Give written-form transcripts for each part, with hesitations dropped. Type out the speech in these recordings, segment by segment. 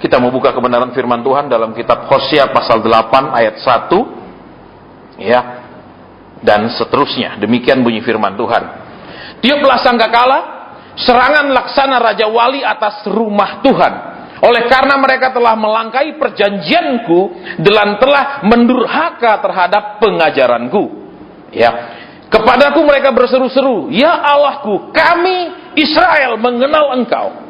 Kita mau buka kebenaran firman Tuhan dalam kitab Hosea pasal 8 ayat 1, ya, dan seterusnya. Demikian bunyi firman Tuhan. Tiuplah sangkakala, serangan laksana Raja Wali atas rumah Tuhan. Oleh karena mereka telah melangkahi perjanjianku dan telah mendurhaka terhadap pengajaranku. Ya, kepadaku mereka berseru-seru, ya Allahku, kami Israel mengenal Engkau.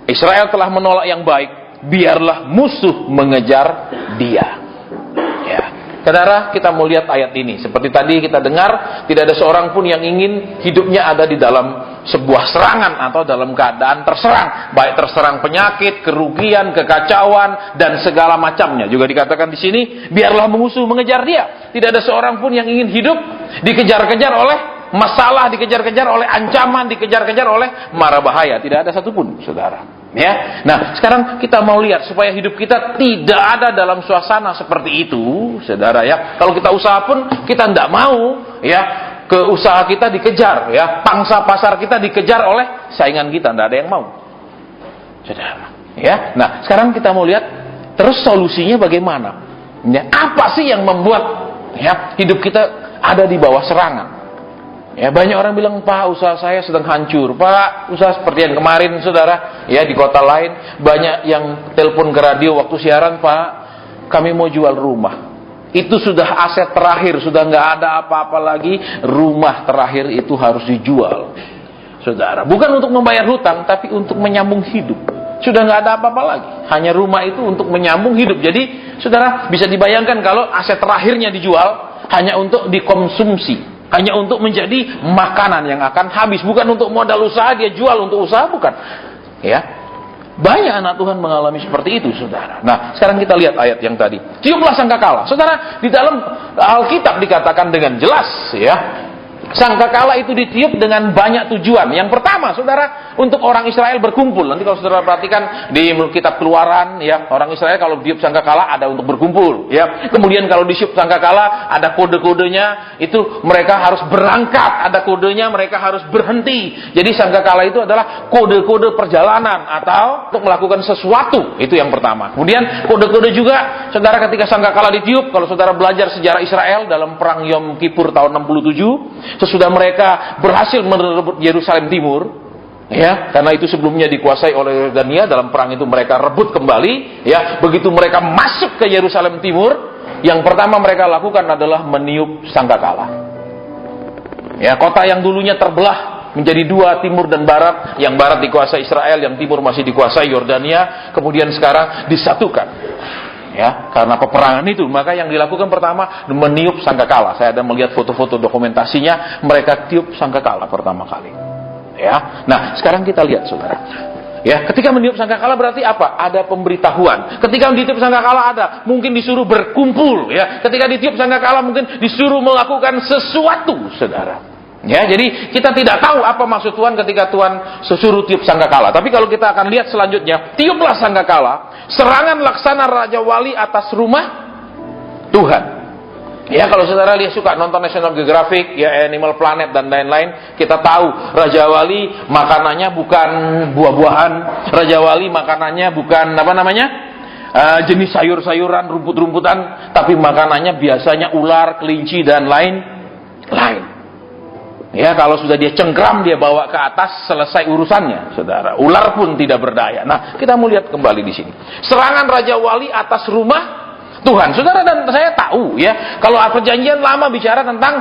Israel telah menolak yang baik, biarlah musuh mengejar dia. Ya, saudara, kita mau lihat ayat ini. Seperti tadi kita dengar, tidak ada seorang pun yang ingin hidupnya ada di dalam sebuah serangan atau dalam keadaan terserang, baik terserang penyakit, kerugian, kekacauan, dan segala macamnya. Juga dikatakan di sini, biarlah musuh mengejar dia. Tidak ada seorang pun yang ingin hidup dikejar-kejar oleh masalah, dikejar-kejar oleh ancaman, dikejar-kejar oleh mara bahaya. Tidak ada satupun, saudara. Ya, nah sekarang kita mau lihat supaya hidup kita tidak ada dalam suasana seperti itu, saudara. Ya, kalau kita usaha pun kita tidak mau, ya, ke usaha kita dikejar, ya, pangsa pasar kita dikejar oleh saingan kita, tidak ada yang mau, saudara. Ya, nah sekarang kita mau lihat terus solusinya bagaimana? Ya, apa sih yang membuat, ya, hidup kita ada di bawah serangan? Ya, banyak orang bilang, Pak, usaha saya sedang hancur. Pak, usaha seperti yang kemarin, saudara, ya, di kota lain, banyak yang telepon ke radio waktu siaran, Pak, kami mau jual rumah. Itu sudah aset terakhir, sudah nggak ada apa-apa lagi, rumah terakhir itu harus dijual, saudara. Bukan untuk membayar hutang, tapi untuk menyambung hidup. Sudah nggak ada apa-apa lagi, hanya rumah itu untuk menyambung hidup. Jadi, saudara, bisa dibayangkan kalau aset terakhirnya dijual hanya untuk dikonsumsi, hanya untuk menjadi makanan yang akan habis, bukan untuk modal usaha, dia jual untuk usaha, bukan. Ya, banyak anak Tuhan mengalami seperti itu, saudara. Nah, sekarang kita lihat ayat yang tadi. Tiuplah sangkakala, saudara. Di dalam Alkitab dikatakan dengan jelas, ya, sangkakala itu ditiup dengan banyak tujuan. Yang pertama, saudara, untuk orang Israel berkumpul. Nanti kalau saudara perhatikan di kitab Keluaran, ya, orang Israel kalau ditiup sangkakala ada untuk berkumpul, ya. Kemudian kalau ditiup sangkakala ada kode-kodenya, itu mereka harus berangkat, ada kodenya mereka harus berhenti. Jadi sangkakala itu adalah kode-kode perjalanan atau untuk melakukan sesuatu. Itu yang pertama. Kemudian kode-kode juga, saudara, ketika sangkakala ditiup, kalau saudara belajar sejarah Israel dalam perang Yom Kippur tahun 67, sesudah mereka berhasil merebut Yerusalem Timur, ya, karena itu sebelumnya dikuasai oleh Yordania, dalam perang itu mereka rebut kembali, ya. Begitu mereka masuk ke Yerusalem Timur, yang pertama mereka lakukan adalah meniup sangkakala. Ya, kota yang dulunya terbelah menjadi dua, timur dan barat, yang barat dikuasai Israel, yang timur masih dikuasai Yordania, kemudian sekarang disatukan. Ya, karena peperangan itu, maka yang dilakukan pertama meniup sangkakala. Saya ada melihat foto-foto dokumentasinya, mereka tiup sangkakala pertama kali. Ya, nah sekarang kita lihat, saudara. Ya, ketika meniup sangkakala berarti apa? Ada pemberitahuan. Ketika ditiup sangkakala ada, mungkin disuruh berkumpul. Ya, ketika ditiup sangkakala mungkin disuruh melakukan sesuatu, saudara. Ya, jadi kita tidak tahu apa maksud Tuhan ketika Tuhan suruh tiup sangkakala. Tapi kalau kita akan lihat selanjutnya, tiuplah sangkakala, serangan laksana Raja Wali atas rumah Tuhan. Ya, kalau saudara lihat suka nonton National Geographic, ya, Animal Planet dan lain-lain, kita tahu Raja Wali makanannya bukan buah-buahan, Raja Wali makanannya bukan apa namanya, jenis sayur-sayuran, rumput-rumputan, tapi makanannya biasanya ular, kelinci dan lain-lain. Ya, kalau sudah dia cengkram, dia bawa ke atas, selesai urusannya, saudara. Ular pun tidak berdaya. Nah, kita mau lihat kembali di sini. Serangan Raja Wali atas rumah Tuhan. Saudara dan saya tahu, ya, kalau perjanjian lama bicara tentang,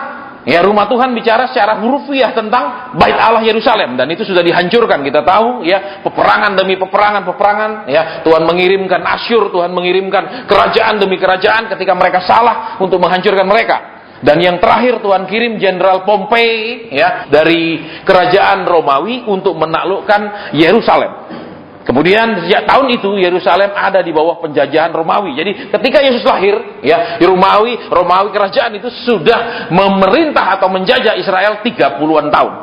ya, rumah Tuhan bicara secara hurufiah tentang Bait Allah Yerusalem, dan itu sudah dihancurkan. Kita tahu, ya, peperangan demi peperangan, ya, Tuhan mengirimkan Asyur, Tuhan mengirimkan kerajaan demi kerajaan ketika mereka salah untuk menghancurkan mereka. Dan yang terakhir Tuhan kirim Jenderal Pompei, ya, dari kerajaan Romawi untuk menaklukkan Yerusalem. Kemudian sejak tahun itu Yerusalem ada di bawah penjajahan Romawi. Jadi ketika Yesus lahir, ya, Romawi kerajaan itu sudah memerintah atau menjajah Israel 30-an tahun.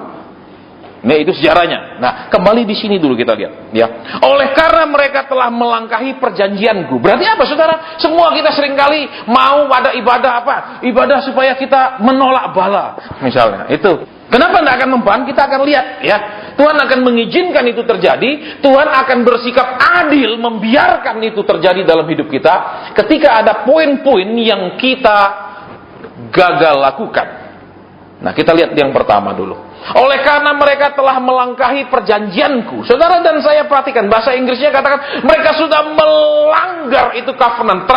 Nah, itu sejarahnya. Nah, kembali di sini dulu kita lihat, ya. Oleh karena mereka telah melangkahi perjanjianku. Berarti apa, saudara? Semua kita seringkali mau ada ibadah apa? Ibadah supaya kita menolak bala, misalnya. Itu. Kenapa tidak akan mempan? Kita akan lihat, ya. Tuhan akan mengizinkan itu terjadi, Tuhan akan bersikap adil membiarkan itu terjadi dalam hidup kita ketika ada poin-poin yang kita gagal lakukan. Nah, kita lihat yang pertama dulu. Oleh karena mereka telah melangkahi perjanjianku. Saudara dan saya perhatikan, bahasa Inggrisnya katakan, mereka sudah melanggar itu covenant,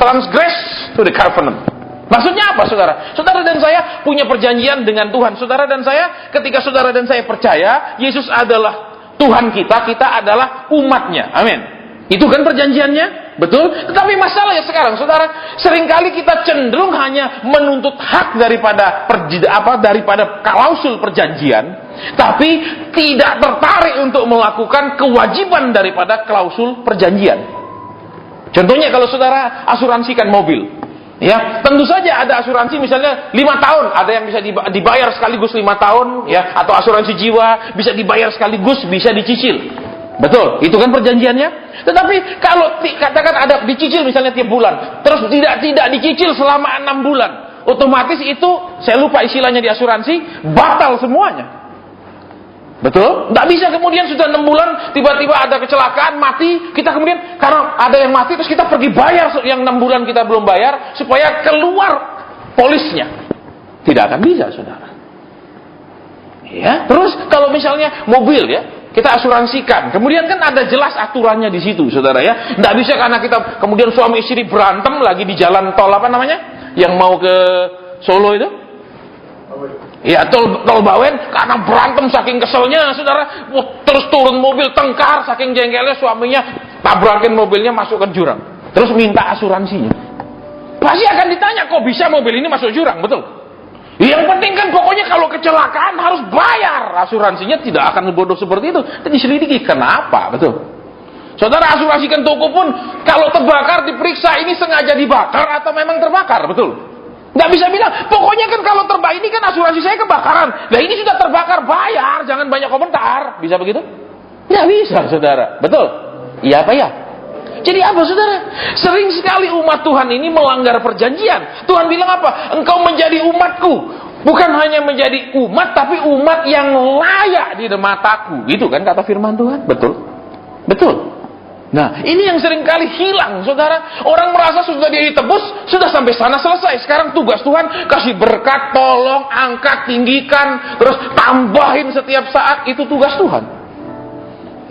transgress to the covenant. Maksudnya apa, saudara? Saudara dan saya punya perjanjian dengan Tuhan. Saudara dan saya, ketika saudara dan saya percaya, Yesus adalah Tuhan kita, kita adalah umatnya. Amin. Itu kan perjanjiannya, betul? Tetapi masalahnya sekarang, saudara, seringkali kita cenderung hanya menuntut hak daripada klausul perjanjian, tapi tidak tertarik untuk melakukan kewajiban daripada klausul perjanjian. Contohnya kalau saudara asuransikan mobil, ya, tentu saja ada asuransi misalnya 5 tahun, ada yang bisa dibayar sekaligus 5 tahun, ya, atau asuransi jiwa bisa dibayar sekaligus, bisa dicicil. Betul, itu kan perjanjiannya. Tetapi kalau katakan ada dicicil misalnya tiap bulan, terus tidak dicicil selama 6 bulan, otomatis itu, saya lupa istilahnya di asuransi, batal semuanya. Betul? Tidak bisa kemudian sudah 6 bulan, tiba-tiba ada kecelakaan, mati, kita kemudian, karena ada yang mati, terus kita pergi bayar yang 6 bulan kita belum bayar, supaya keluar polisnya. Tidak akan bisa, saudara. Ya, terus kalau misalnya mobil, ya, kita asuransikan, kemudian kan ada jelas aturannya di situ, saudara, ya. Tidak bisa karena kita kemudian suami istri berantem lagi di jalan tol apa namanya, yang mau ke Solo itu, ya, tol Bawen, karena berantem saking keselnya, saudara, terus turun mobil tengkar saking jengkelnya, suaminya tabrakin mobilnya masuk ke jurang, terus minta asuransinya. Pasti akan ditanya, kok bisa mobil ini masuk jurang, betul? Yang penting kan pokoknya kalau kecelakaan harus bayar. Asuransinya tidak akan bodoh seperti itu. Dan diselidiki kenapa, betul? Saudara asuransikan toko pun kalau terbakar diperiksa ini sengaja dibakar atau memang terbakar, betul? Nggak bisa bilang, pokoknya kan kalau terbakar ini kan asuransi saya kebakaran. Nah ini sudah terbakar, bayar, jangan banyak komentar. Bisa begitu? Nggak bisa, saudara. Betul? Iya apa ya? Jadi apa, saudara? Sering sekali umat Tuhan ini melanggar perjanjian. Tuhan bilang apa? Engkau menjadi umatku. Bukan hanya menjadi umat, tapi umat yang layak di mataku. Gitu kan kata firman Tuhan? Betul? Betul. Nah, ini yang sering kali hilang, saudara. Orang merasa sudah dia ditebus, sudah sampai sana selesai. Sekarang tugas Tuhan, kasih berkat, tolong, angkat, tinggikan, terus tambahin setiap saat. Itu tugas Tuhan.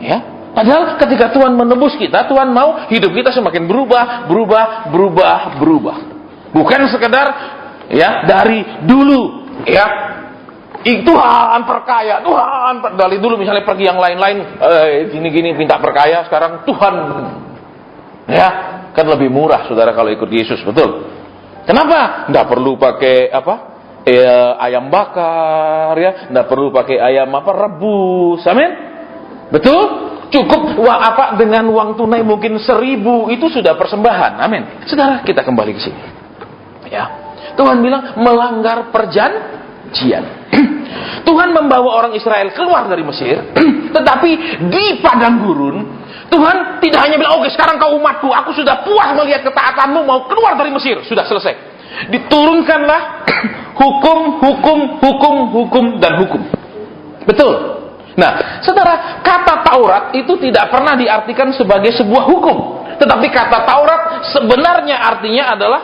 Ya. Padahal ketika Tuhan menebus kita, Tuhan mau hidup kita semakin berubah. Bukan sekedar, ya, dari dulu, ya, Tuhan perkaya, Tuhan dari dulu misalnya pergi yang lain-lain, gini-gini minta perkaya, sekarang Tuhan, ya, kan lebih murah, saudara, kalau ikut Yesus, betul? Kenapa? Nggak perlu pakai ayam bakar, ya, nggak perlu pakai ayam rebus, amin? Betul? Cukup dengan uang tunai mungkin 1.000 itu sudah persembahan. Amin. Saudara, kita kembali ke sini. Ya. Tuhan bilang melanggar perjanjian. Tuhan membawa orang Israel keluar dari Mesir, tetapi di padang gurun Tuhan tidak hanya bilang, "Oke, sekarang kau umatku, aku sudah puas melihat ketaatanmu, mau keluar dari Mesir." Sudah selesai. Diturunkanlah hukum dan hukum. Betul. Nah, saudara, kata Taurat itu tidak pernah diartikan sebagai sebuah hukum. Tetapi kata Taurat sebenarnya artinya adalah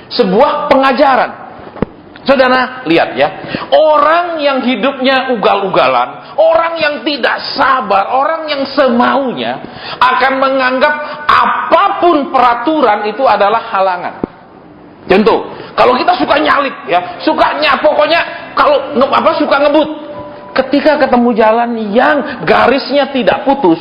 sebuah pengajaran. Saudara, lihat ya. Orang yang hidupnya ugal-ugalan, orang yang tidak sabar, orang yang semaunya akan menganggap apapun peraturan itu adalah halangan. Contoh, kalau kita suka nyalip ya, pokoknya kalau suka ngebut. Ketika ketemu jalan yang garisnya tidak putus,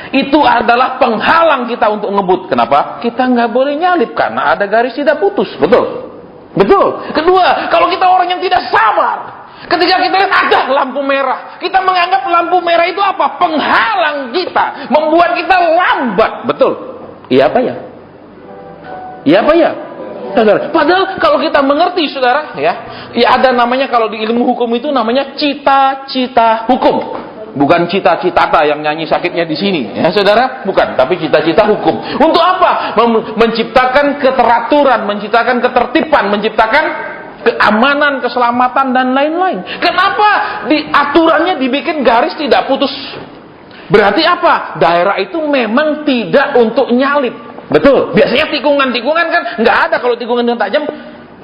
itu adalah penghalang kita untuk ngebut. Kenapa? Kita nggak boleh nyalip karena ada garis tidak putus. Betul? Betul. Kedua, kalau kita orang yang tidak sabar, ketika kita lihat ada lampu merah, kita menganggap lampu merah itu apa? Penghalang kita, membuat kita lambat. Betul? Iya apa ya? Iya apa ya? Saudara, padahal kalau kita mengerti, saudara, ya ada namanya, kalau di ilmu hukum itu namanya cita-cita hukum, bukan cita-citata yang nyanyi sakitnya di sini, ya saudara, bukan, tapi cita-cita hukum. Untuk apa? Menciptakan keteraturan, menciptakan ketertiban, menciptakan keamanan, keselamatan, dan lain-lain. Kenapa aturannya dibikin garis tidak putus? Berarti apa? Daerah itu memang tidak untuk nyalip. Betul. Biasanya tikungan-tikungan kan nggak ada. Kalau tikungan dengan tajam,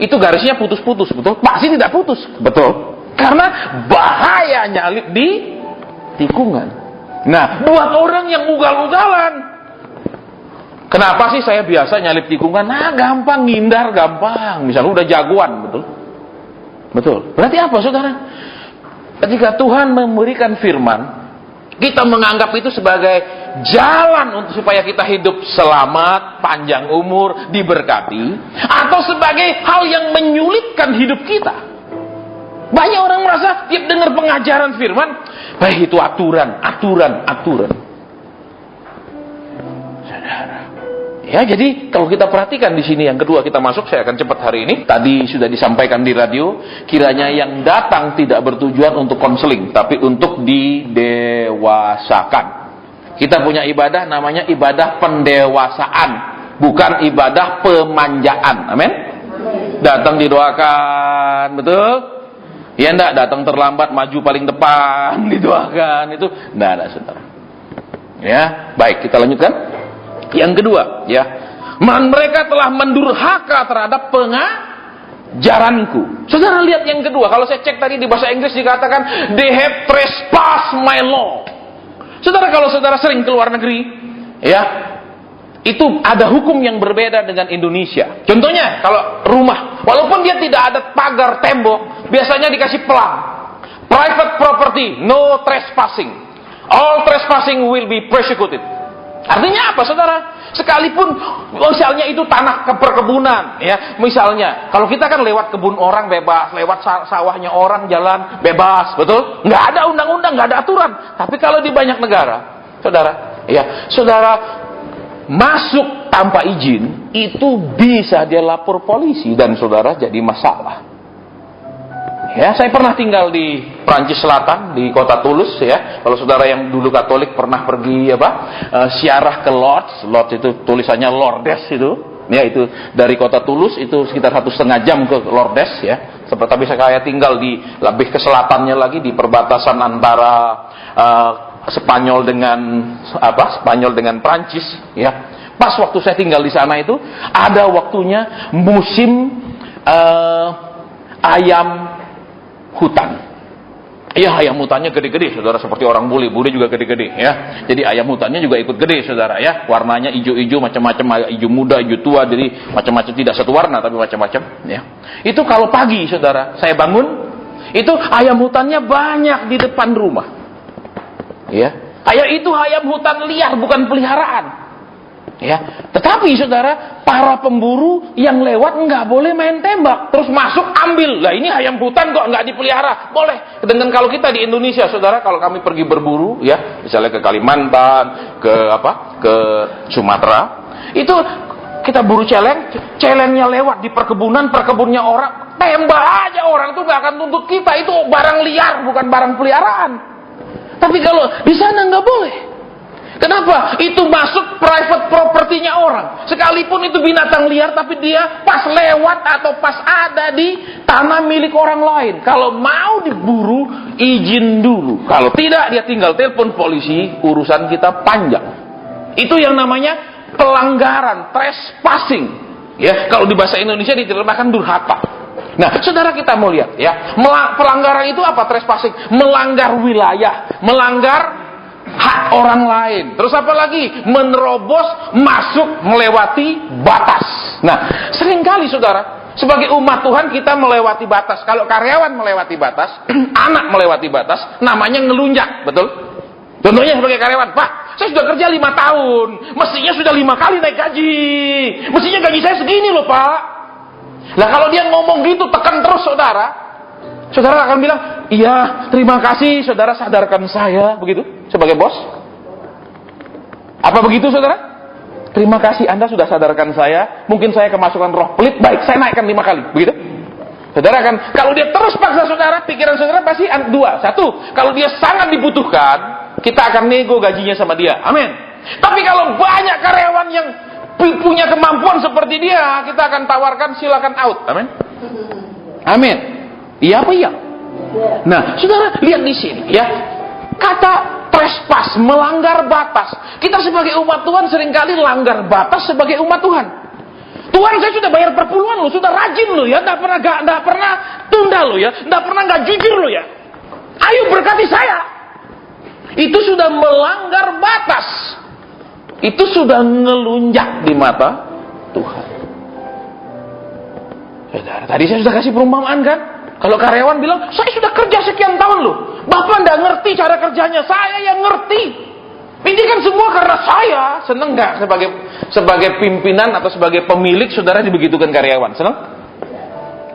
itu garisnya putus-putus. Betul. Pasti tidak putus. Betul. Karena bahaya nyalip di tikungan. Nah, buat orang yang ugal-ugalan, kenapa sih saya biasa nyalip tikungan? Nah, gampang, ngindar gampang. Misalnya udah jagoan, betul? Betul. Berarti apa, saudara? Ketika Tuhan memberikan firman, kita menganggap itu sebagai jalan untuk supaya kita hidup selamat, panjang umur, diberkati, atau sebagai hal yang menyulitkan hidup kita. Banyak orang merasa tiap dengar pengajaran firman, itu aturan. Saudara. Ya, jadi kalau kita perhatikan di sini yang kedua kita masuk, saya akan cepat hari ini. Tadi sudah disampaikan di radio, kiranya yang datang tidak bertujuan untuk konseling, tapi untuk didewasakan. Kita punya ibadah namanya ibadah pendewasaan, bukan ibadah pemanjaan. Amin. Datang didoakan, betul? Ya enggak, datang terlambat, maju paling depan, didoakan, itu enggak ada, saudara. Ya, baik, kita lanjutkan. Yang kedua, ya, mereka telah mendurhaka terhadap pengajaranku. Saudara lihat yang kedua. Kalau saya cek tadi di bahasa Inggris dikatakan they have trespassed my law. Saudara, kalau saudara sering ke luar negeri, ya, itu ada hukum yang berbeda dengan Indonesia. Contohnya, kalau rumah, walaupun dia tidak ada pagar tembok, biasanya dikasih pelang. Private property, no trespassing. All trespassing will be prosecuted. Artinya apa, saudara? Sekalipun misalnya itu tanah perkebunan, ya, misalnya kalau kita kan lewat kebun orang bebas, lewat sawahnya orang jalan bebas, betul? Nggak ada undang-undang, nggak ada aturan. Tapi kalau di banyak negara, saudara, ya, saudara masuk tanpa izin, itu bisa dia lapor polisi dan saudara jadi masalah. Ya, saya pernah tinggal di Prancis Selatan, di kota Toulouse, ya. Kalau saudara yang dulu Katolik pernah pergi ziarah ke Lourdes. Lourdes itu tulisannya Lourdes itu. Ya, itu dari kota Toulouse itu sekitar 1,5 jam ke Lourdes, ya. Tapi saya tinggal di lebih ke selatannya lagi, di perbatasan antara Spanyol dengan Prancis, ya. Pas waktu saya tinggal di sana itu ada waktunya musim ayam hutan. Iya, ayam hutannya gede-gede, saudara, seperti orang bule juga gede-gede, ya. Jadi ayam hutannya juga ikut gede, saudara, ya. Warnanya hijau-hijau, macam-macam, hijau muda, hijau tua, jadi macam-macam, tidak satu warna tapi macam-macam, ya. Itu kalau pagi, saudara, saya bangun, itu ayam hutannya banyak di depan rumah, ya. Itu ayam hutan liar, bukan peliharaan. Ya, tetapi saudara, para pemburu yang lewat nggak boleh main tembak, terus masuk ambil. Lah ini ayam hutan kok nggak dipelihara? Boleh. Dengan kalau kita di Indonesia, saudara, kalau kami pergi berburu, ya, misalnya ke Kalimantan, ke Sumatera, itu kita buru celengnya lewat di perkebunnya orang, tembak aja orang itu nggak akan tuntut kita. Itu barang liar, bukan barang peliharaan. Tapi kalau di sana nggak boleh. Kenapa? Itu masuk private propertinya orang. Sekalipun itu binatang liar, tapi dia pas lewat atau pas ada di tanah milik orang lain. Kalau mau diburu, izin dulu. Kalau tidak, dia tinggal telepon polisi, urusan kita panjang. Itu yang namanya pelanggaran, trespassing. Ya, kalau di bahasa Indonesia diterjemahkan durhaka. Nah, saudara, kita mau lihat, ya, pelanggaran itu apa? Trespassing, melanggar wilayah, melanggar hak orang lain. Terus apa lagi? Menerobos, masuk, melewati batas. Nah, seringkali saudara, sebagai umat Tuhan kita melewati batas. Kalau karyawan melewati batas, anak melewati batas, namanya ngelunjak, betul? Contohnya sebagai karyawan, Pak, saya sudah kerja 5 tahun, mestinya sudah 5 kali naik gaji. Mestinya gaji saya segini loh, Pak. Nah, kalau dia ngomong gitu, tekan terus saudara akan bilang, iya, terima kasih saudara sadarkan saya, begitu, sebagai bos. Apa begitu, saudara? Terima kasih Anda sudah sadarkan saya, mungkin saya kemasukan roh pelit, baik, saya naikkan 5 kali, begitu. Saudara kan, kalau dia terus paksa saudara, pikiran saudara pasti dua. Satu, kalau dia sangat dibutuhkan, kita akan nego gajinya sama dia, amin. Tapi kalau banyak karyawan yang punya kemampuan seperti dia, kita akan tawarkan silakan out, amin. Amin. Iya apa iya? Nah, saudara lihat di sini ya. Kata trespass, melanggar batas. Kita sebagai umat Tuhan seringkali langgar batas sebagai umat Tuhan. Tuhan, saya sudah bayar perpuluhan lo, sudah rajin lo ya, nggak pernah tunda lo ya, nggak pernah nggak jujur lo ya. Ayo berkati saya. Itu sudah melanggar batas. Itu sudah ngelunjak di mata Tuhan. Saudara, tadi saya sudah kasih perumpamaan kan? Kalau karyawan bilang, saya sudah kerja sekian tahun loh. Bapak nggak ngerti cara kerjanya, saya yang ngerti. Ini kan semua karena saya. Seneng nggak sebagai pimpinan atau sebagai pemilik, saudara dibegitukan karyawan? Seneng?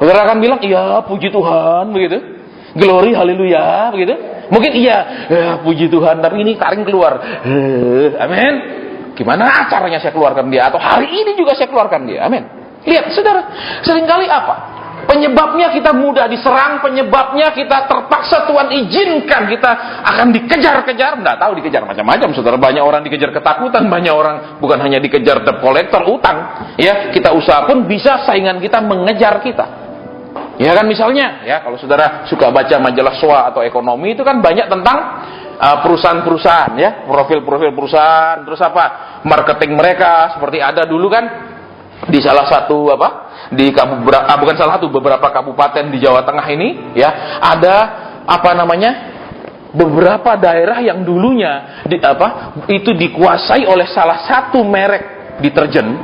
Saudara akan bilang, iya puji Tuhan, begitu. Glory, haleluya, begitu. Mungkin iya, ya, puji Tuhan, tapi ini taring keluar. Amin. Gimana caranya saya keluarkan dia? Atau hari ini juga saya keluarkan dia. Amin. Lihat, saudara, seringkali apa? Penyebabnya kita mudah diserang, penyebabnya kita terpaksa Tuhan izinkan kita akan dikejar-kejar. Nggak tahu dikejar macam-macam, saudara. Banyak orang dikejar ketakutan, banyak orang bukan hanya dikejar debt collector, utang. Ya, kita usaha pun bisa saingan kita mengejar kita. Ya kan, misalnya, ya kalau saudara suka baca majalah SWA atau ekonomi, itu kan banyak tentang perusahaan-perusahaan, ya, profil-profil perusahaan, terus apa, marketing mereka, seperti ada dulu kan di salah satu beberapa kabupaten di Jawa Tengah ini, ya, ada beberapa daerah yang dulunya itu dikuasai oleh salah satu merek deterjen,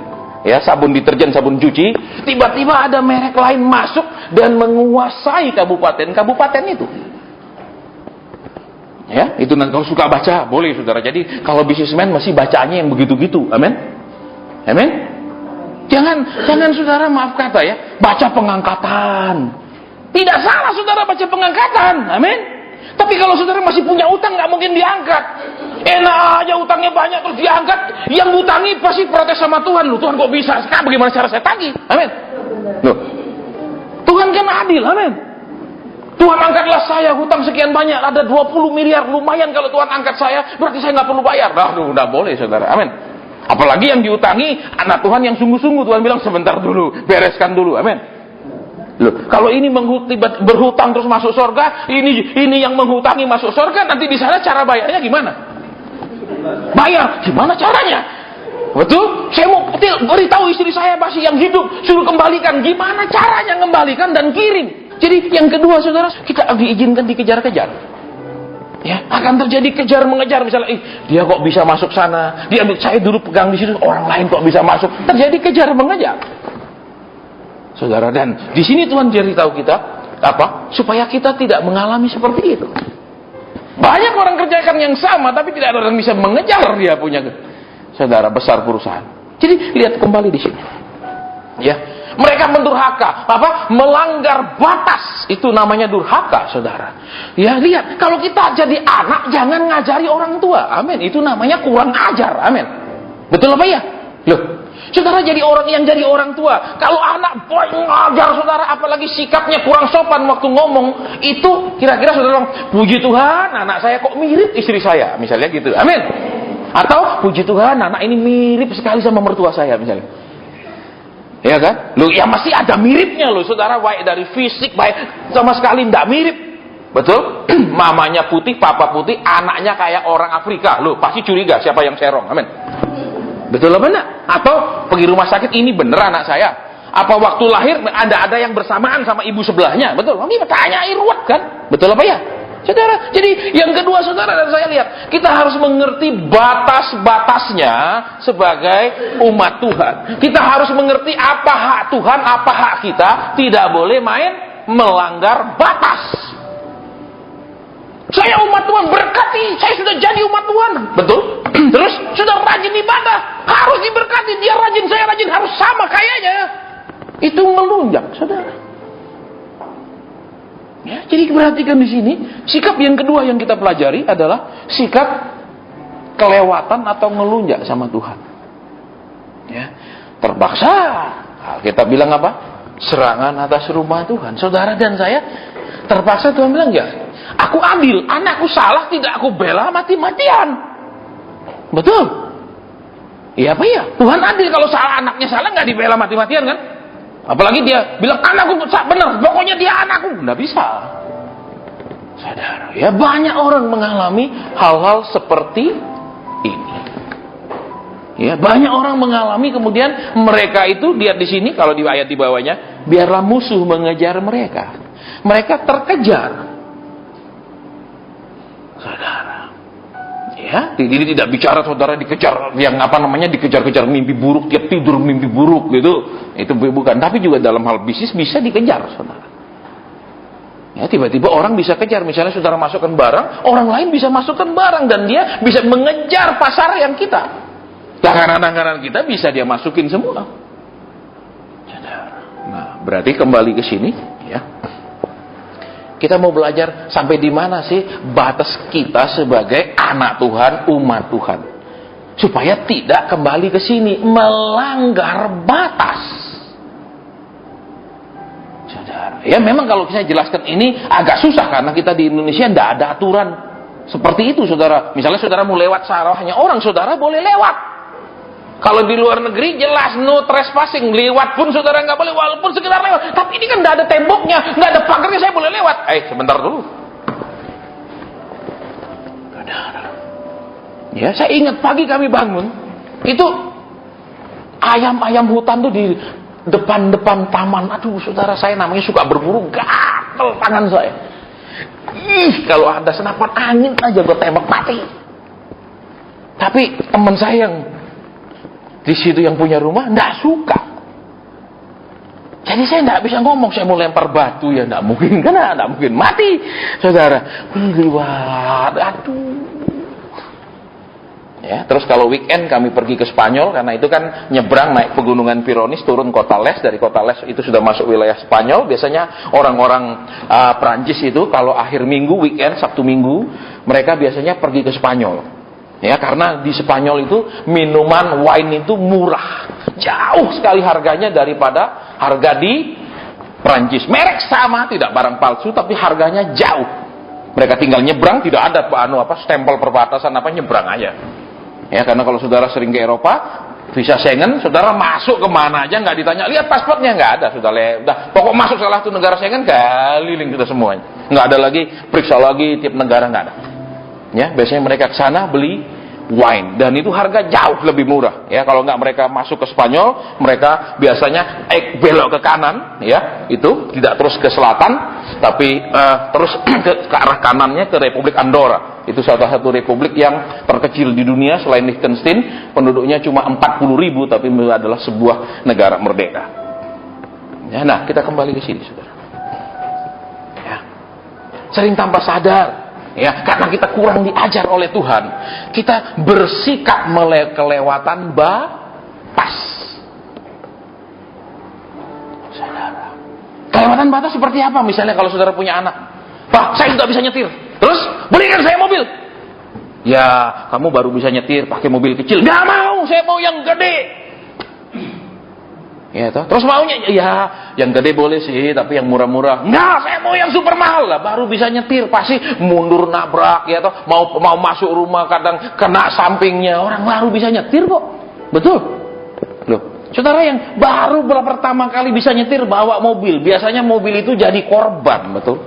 ya, sabun deterjen, sabun cuci. Tiba-tiba ada merek lain masuk dan menguasai kabupaten itu. Ya, itu nanti kalau suka baca boleh, saudara. Jadi kalau bisnismen masih bacanya yang begitu-gitu. Amin. Amin. Jangan saudara, maaf kata ya, baca pengangkatan. Tidak salah saudara baca pengangkatan. Amin. Tapi kalau saudara masih punya utang, nggak mungkin diangkat. Enak aja utangnya banyak terus diangkat. Yang utangi pasti protes sama Tuhan. Loh, Tuhan kok bisa? Sekarang bagaimana cara saya tagih? Amin. Loh, Tuhan kan adil. Amin. Tuhan angkatlah saya, hutang sekian banyak, ada 20 miliar, lumayan kalau Tuhan angkat saya, berarti saya nggak perlu bayar. Aduh, nggak boleh saudara. Amin. Apalagi yang diutangi anak Tuhan yang sungguh-sungguh. Tuhan bilang sebentar dulu, bereskan dulu. Amin. Loh, kalau ini berhutang terus masuk surga, ini yang menghutangi masuk surga, nanti di sana cara bayarnya gimana? Bayar, gimana caranya? Betul? Saya mau beritahu istri saya masih yang hidup, suruh kembalikan. Gimana caranya kembalikan dan kirim? Jadi yang kedua saudara, kita diizinkan dikejar-kejar. Ya, akan terjadi kejar mengejar, misalnya, dia kok bisa masuk sana, saya dulu pegang di situ, orang lain kok bisa masuk, terjadi kejar mengejar, saudara. Dan di sini Tuhan beritahu kita supaya kita tidak mengalami seperti itu. Banyak orang kerjakan yang sama, tapi tidak ada orang bisa mengejar dia punya, saudara, besar perusahaan. Jadi lihat kembali di sini, ya. Mereka mendurhaka, melanggar batas, itu namanya durhaka, saudara. Ya, lihat, kalau kita jadi anak, jangan ngajari orang tua. Amin. Itu namanya kurang ajar. Amin. Betul apa ya? Loh, saudara jadi orang tua. Kalau anak ngajar saudara, apalagi sikapnya kurang sopan waktu ngomong, itu kira-kira saudara bilang, puji Tuhan, anak saya kok mirip istri saya, misalnya gitu. Amin. Atau puji Tuhan, anak ini mirip sekali sama mertua saya, misalnya. Ya kan? Loh, ya masih ada miripnya loh, saudara, baik dari fisik, baik sama sekali tidak mirip. Betul? Mamanya putih, papa putih, anaknya kayak orang Afrika. Loh, pasti curiga siapa yang serong. Amin. Betul apa enggak? Atau pergi rumah sakit, ini bener anak saya. Apa waktu lahir ada yang bersamaan sama ibu sebelahnya? Betul? Ini tanya ruwet kan? Betul apa ya? Saudara, jadi yang kedua saudara dan saya lihat, kita harus mengerti batas-batasnya sebagai umat Tuhan. Kita harus mengerti apa hak Tuhan, apa hak kita. Tidak boleh main melanggar batas. Saya umat Tuhan, berkati, saya sudah jadi umat Tuhan. Betul? Terus sudah rajin ibadah, harus diberkati. Dia rajin, saya rajin, harus sama kayaknya. Itu melunjak, saudara. Ya, jadi perhatikan di sini, sikap yang kedua yang kita pelajari adalah sikap kelewatan atau ngelunjak sama Tuhan. Ya, terpaksa. Kita bilang apa? Serangan atas rumah Tuhan. Saudara dan saya terpaksa Tuhan bilang, ya, aku adil, anakku salah tidak aku bela mati-matian. Betul? Iya apa ya? Tuhan adil, kalau salah anaknya salah nggak dibela mati-matian kan? Apalagi dia bilang anakku benar, pokoknya dia anakku. Nggak bisa. Saudara, ya banyak orang mengalami hal-hal seperti ini. Ya, banyak orang mengalami, kemudian mereka itu lihat di sini kalau di ayat di bawahnya, biarlah musuh mengejar mereka. Mereka terkejar. Saudara. Ya, ini tidak bicara saudara dikejar yang dikejar-kejar mimpi buruk, tiap tidur mimpi buruk gitu. Itu bukan, tapi juga dalam hal bisnis bisa dikejar, saudara. Ya, tiba-tiba orang bisa kejar, misalnya saudara masukkan barang, orang lain bisa masukkan barang dan dia bisa mengejar pasar yang kita. Langganan-langganan kita bisa dia masukin semua. Nah, berarti kembali ke sini, ya. Kita mau belajar sampai di mana sih batas kita sebagai anak Tuhan, umat Tuhan, supaya tidak kembali ke sini melanggar batas. Saudara, ya memang kalau saya jelaskan ini agak susah karena kita di Indonesia tidak ada aturan seperti itu, saudara. Misalnya saudara mau lewat sawahnya orang, saudara boleh lewat. Kalau di luar negeri jelas no trespassing, lewat pun saudara nggak boleh walaupun sekedar lewat. Tapi ini kan nggak ada temboknya, nggak ada pagarnya, saya boleh lewat. Sebentar dulu. Ya, saya ingat pagi kami bangun, itu ayam-ayam hutan tuh di depan-depan taman. Aduh, saudara, saya namanya suka berburu, gatel tangan saya. Kalau ada senapan angin aja gue tembak mati. Tapi teman saya yang di situ yang punya rumah nggak suka. Jadi saya nggak bisa ngomong, saya mau lempar batu ya nggak mungkin, karena nggak mungkin mati, saudara. Liwat, aduh. Ya, terus kalau weekend kami pergi ke Spanyol karena itu kan nyebrang naik pegunungan Pyrenees turun kota Les, dari kota Les itu sudah masuk wilayah Spanyol. Biasanya orang-orang Prancis itu kalau akhir minggu, weekend, Sabtu Minggu mereka biasanya pergi ke Spanyol. Ya, karena di Spanyol itu minuman wine itu murah, jauh sekali harganya daripada harga di Prancis. Merek sama, tidak barang palsu, tapi harganya jauh. Mereka tinggal nyebrang, tidak ada stempel perbatasan nyebrang aja. Ya, karena kalau saudara sering ke Eropa, visa Schengen, saudara masuk kemana aja nggak ditanya, lihat pasportnya, nggak ada, udah pokok masuk salah satu negara Schengen, keliling kita semuanya, nggak ada lagi periksa lagi tiap negara, nggak ada. Ya, biasanya mereka ke sana beli wine dan itu harga jauh lebih murah. Ya, kalau nggak mereka masuk ke Spanyol, mereka biasanya belok ke kanan, ya, itu tidak terus ke selatan, tapi terus ke arah kanannya ke Republik Andorra. Itu salah satu republik yang terkecil di dunia selain Liechtenstein, penduduknya cuma 40.000, tapi adalah sebuah negara merdeka. Ya, nah kita kembali ke sini, saudara. Ya, sering tanpa sadar. Ya, karena kita kurang diajar oleh Tuhan, kita bersikap kelewatan batas. Saudara, kelewatan batas seperti apa? Misalnya kalau saudara punya anak, Pak, saya nggak bisa nyetir, terus belikan saya mobil. Ya, kamu baru bisa nyetir pakai mobil kecil. Nggak mau, saya mau yang gede. Ya, terus maunya ya yang gede boleh sih, tapi yang murah-murah. Nggak, saya mau yang super mahal lah, baru bisa nyetir, pasti mundur nabrak, ya toh, mau masuk rumah kadang kena sampingnya, orang baru bisa nyetir kok, betul? Loh, saudara yang baru pertama kali bisa nyetir bawa mobil, biasanya mobil itu jadi korban, betul?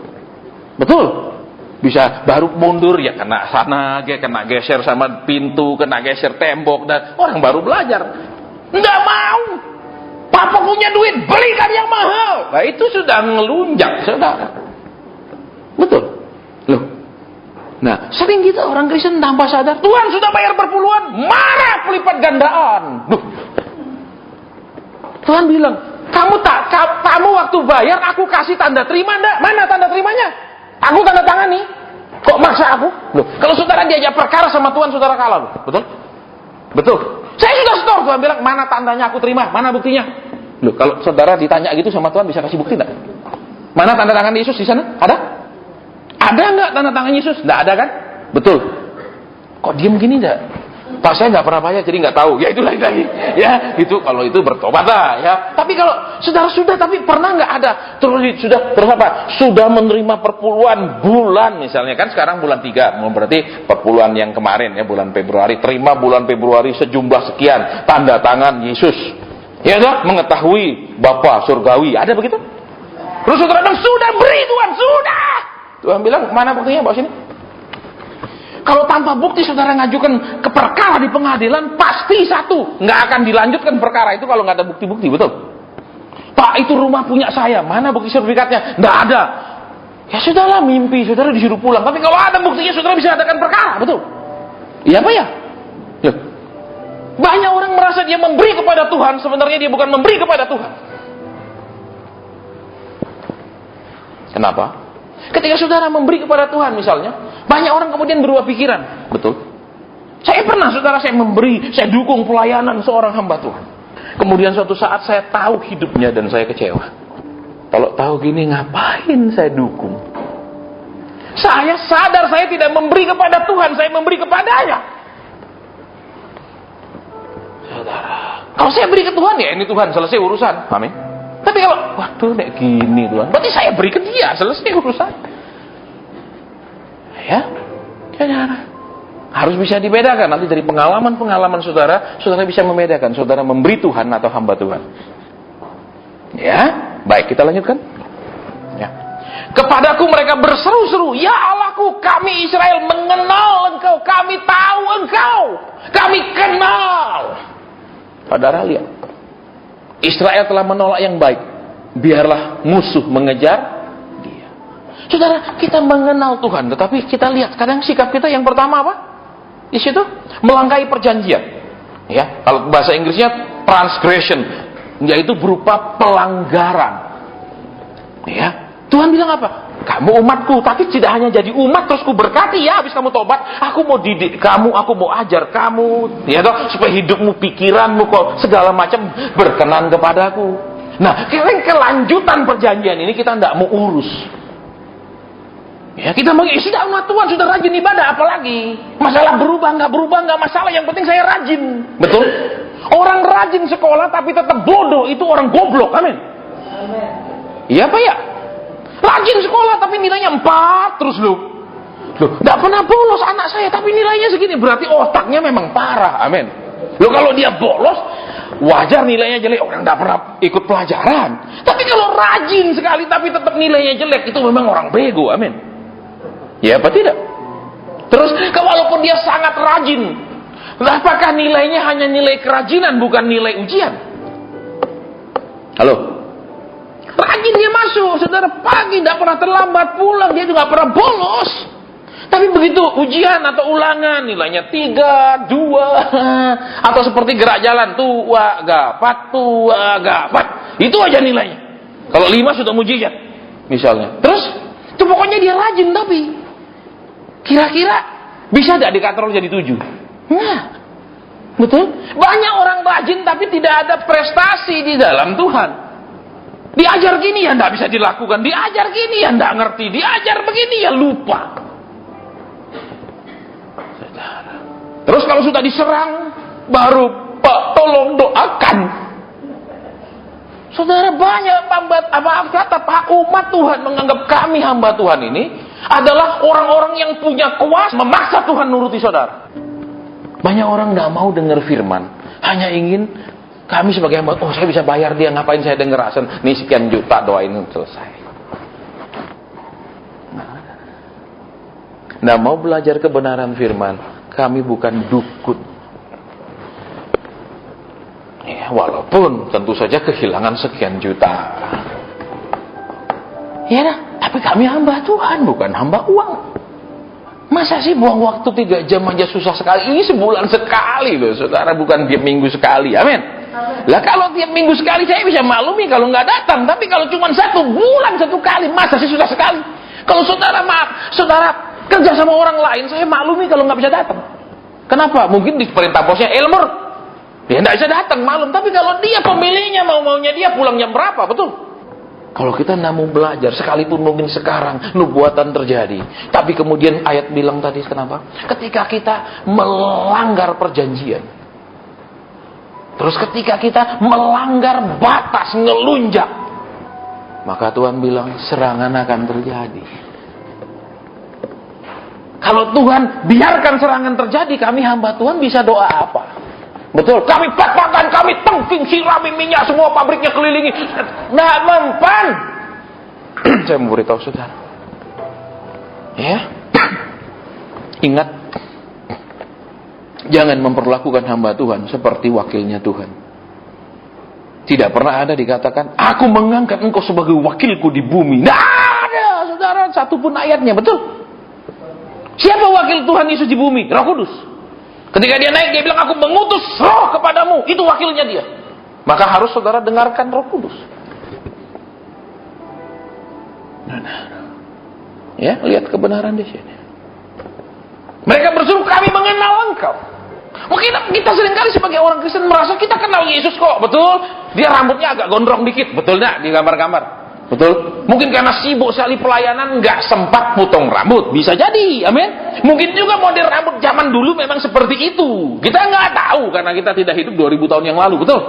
Betul? Bisa baru mundur ya kena sana, kena geser sama pintu, kena geser tembok, dan orang baru belajar, nggak mau. Papa punya duit, belikan yang mahal. Nah, itu sudah ngelunjak, saudara. Betul? Loh. Nah, sering kita orang Kristen tanpa sadar, Tuhan sudah bayar perpuluhan, marah pelipat gandaan. Duh. Tuhan bilang, kamu waktu bayar, aku kasih tanda terima enggak? Mana tanda terimanya? Aku tanda tangani. Kok maksa aku? Loh, kalau saudara diajak perkara sama Tuhan, saudara kalah loh. Betul? Betul. Saya sudah store, Tuhan bilang, mana tandanya aku terima, mana buktinya? Loh, kalau saudara ditanya gitu sama Tuhan, bisa kasih bukti enggak? Mana tanda tangan Yesus di sana? Ada? Ada enggak tanda tangan Yesus? Enggak ada kan? Betul. Kok diem gini enggak? Pak, saya enggak pernah bayar, jadi enggak tahu. Ya itu lagi. Ya, itu kalau itu bertobat lah, ya. Tapi kalau saudara sudah, tapi pernah enggak ada? Terus apa? Sudah menerima perpuluhan bulan, misalnya kan sekarang bulan 3, berarti perpuluhan yang kemarin ya, bulan Februari, terima bulan Februari sejumlah sekian, tanda tangan Yesus. Ya toh, mengetahui Bapa surgawi. Ada begitu? Terus saudara bilang, sudah beri Tuhan, sudah. Tuhan bilang, mana buktinya? Bawa sini. Kalau tanpa bukti saudara ngajukan ke perkara di pengadilan, pasti satu, nggak akan dilanjutkan perkara itu kalau nggak ada bukti-bukti, betul? Pak, itu rumah punya saya, mana bukti sertifikatnya? Nggak ada. Ya sudahlah, mimpi, saudara disuruh pulang. Tapi kalau ada buktinya, saudara bisa adakan perkara, betul? Iya apa ya? Loh. Banyak orang merasa dia memberi kepada Tuhan, sebenarnya dia bukan memberi kepada Tuhan. Kenapa? Ketika saudara memberi kepada Tuhan misalnya, banyak orang kemudian berubah pikiran. Betul? Saya pernah, saudara, saya memberi, saya dukung pelayanan seorang hamba Tuhan. Kemudian suatu saat saya tahu hidupnya dan saya kecewa. Kalau tahu gini, ngapain saya dukung? Saya sadar saya tidak memberi kepada Tuhan, saya memberi kepadanya. Saudara, kalau saya beri ke Tuhan, ya ini Tuhan, selesai urusan. Amin. Tapi kalau, waduh, kayak gini Tuhan, berarti saya beri ke dia, selesai urusan. Ya, saudara, harus bisa dibedakan. Nanti dari pengalaman-pengalaman saudara, saudara bisa membedakan saudara memberi Tuhan atau hamba Tuhan. Ya, baik, kita lanjutkan. Ya. Kepadaku mereka berseru-seru, ya Allahku, kami Israel mengenal Engkau, kami tahu Engkau, kami kenal. Saudara lihat, Israel telah menolak yang baik, biarlah musuh mengejar dia. Saudara, kita mengenal Tuhan, tetapi kita lihat kadang sikap kita yang pertama apa? Di situ melangkahi perjanjian. Ya, kalau bahasa Inggrisnya transgression, yaitu berupa pelanggaran. Ya, Tuhan bilang apa? Kamu umatku, tapi tidak hanya jadi umat terus ku berkati ya, habis kamu tobat, aku mau didik kamu, aku mau ajar kamu, ya toh, supaya hidupmu, pikiranmu, kok segala macam berkenan kepadaku. Nah, kelanjutan perjanjian ini kita tidak mau urus. Ya, kita mau sudah umat Tuhan, sudah rajin ibadah, apalagi masalah berubah nggak masalah, yang penting saya rajin. Betul? Orang rajin sekolah tapi tetap bodoh, itu orang goblok. Amin. Iya apa ya? Rajin sekolah tapi nilainya 4 terus loh, nggak pernah bolos anak saya tapi nilainya segini, berarti otaknya memang parah. Amin. Loh, kalau dia bolos wajar nilainya jelek, orang nggak pernah ikut pelajaran. Tapi kalau rajin sekali tapi tetap nilainya jelek, itu memang orang bego. Amin. Ya apa tidak? Terus walaupun dia sangat rajin, apakah nilainya hanya nilai kerajinan, bukan nilai ujian? Halo? Rajin dia masuk, saudara, pagi tidak pernah terlambat pulang, dia juga pernah bolos. Tapi begitu ujian atau ulangan, nilainya 3, 2, atau seperti gerak jalan, tua, gapat, itu aja nilainya. Kalau 5 sudah mujizat, misalnya. Terus, itu pokoknya dia rajin, tapi kira-kira bisa tidak dikatrol jadi 7? Nah, betul? Banyak orang rajin tapi tidak ada prestasi di dalam Tuhan. Diajar gini ya tidak bisa dilakukan, diajar gini ya tidak ngerti, diajar begini ya lupa. Saudara. Terus kalau sudah diserang, baru Pak tolong doakan. Saudara, banyak umat Tuhan menganggap kami hamba Tuhan ini adalah orang-orang yang punya kuasa memaksa Tuhan nuruti saudara. Banyak orang tidak mau dengar firman, hanya ingin kami sebagai hamba, saya bisa bayar dia, ngapain saya denger asen, nih sekian juta, doain selesai. Nah, mau belajar kebenaran firman, kami bukan dukun. Ya, walaupun tentu saja kehilangan sekian juta. Ya, tapi kami hamba Tuhan, bukan hamba uang. Masa sih buang waktu 3 jam aja susah sekali? Ini sebulan sekali loh, saudara, bukan tiap minggu sekali. Amin. Lah kalau tiap minggu sekali saya bisa maklumi kalau nggak datang, tapi kalau cuma 1 bulan 1 kali, masa sih susah sekali? Kalau saudara kerja sama orang lain, saya maklumi kalau nggak bisa datang. Kenapa? Mungkin di perintah bosnya Elmer, dia nggak bisa datang malam. Tapi kalau dia pemiliknya, maunya dia pulang jam berapa, betul? Kalau kita nggak mau belajar, sekalipun mungkin sekarang nubuatan terjadi, tapi kemudian ayat bilang tadi kenapa? Ketika kita melanggar perjanjian, terus ketika kita melanggar batas, ngelunjak, maka Tuhan bilang serangan akan terjadi. Kalau Tuhan biarkan serangan terjadi, kami hamba Tuhan bisa doa apa? Betul, kami bak-bakan, kami tengking, sirami minyak, semua pabriknya kelilingi. Nggak mempan. Saya mau beritahu saudara. Ya, ingat, jangan memperlakukan hamba Tuhan seperti wakilnya Tuhan. Tidak pernah ada dikatakan, aku mengangkat engkau sebagai wakilku di bumi. Nggak ada, saudara, satupun ayatnya, betul. Siapa wakil Tuhan Yesus di bumi? Roh Kudus. Ketika dia naik, dia bilang, aku mengutus roh kepadamu. Itu wakilnya dia. Maka harus saudara dengarkan Roh Kudus. Ya, lihat kebenaran di sini. Mereka berseru, kami mengenal engkau. Mungkin kita seringkali sebagai orang Kristen merasa kita kenal Yesus kok, betul? Dia rambutnya agak gondrong dikit, betul enggak? Di gambar-gambar. Betul? Mungkin karena sibuk sekali pelayanan nggak sempat potong rambut, bisa jadi, amin. Mungkin juga model rambut zaman dulu memang seperti itu. Kita nggak tahu karena kita tidak hidup 2000 tahun yang lalu, betul?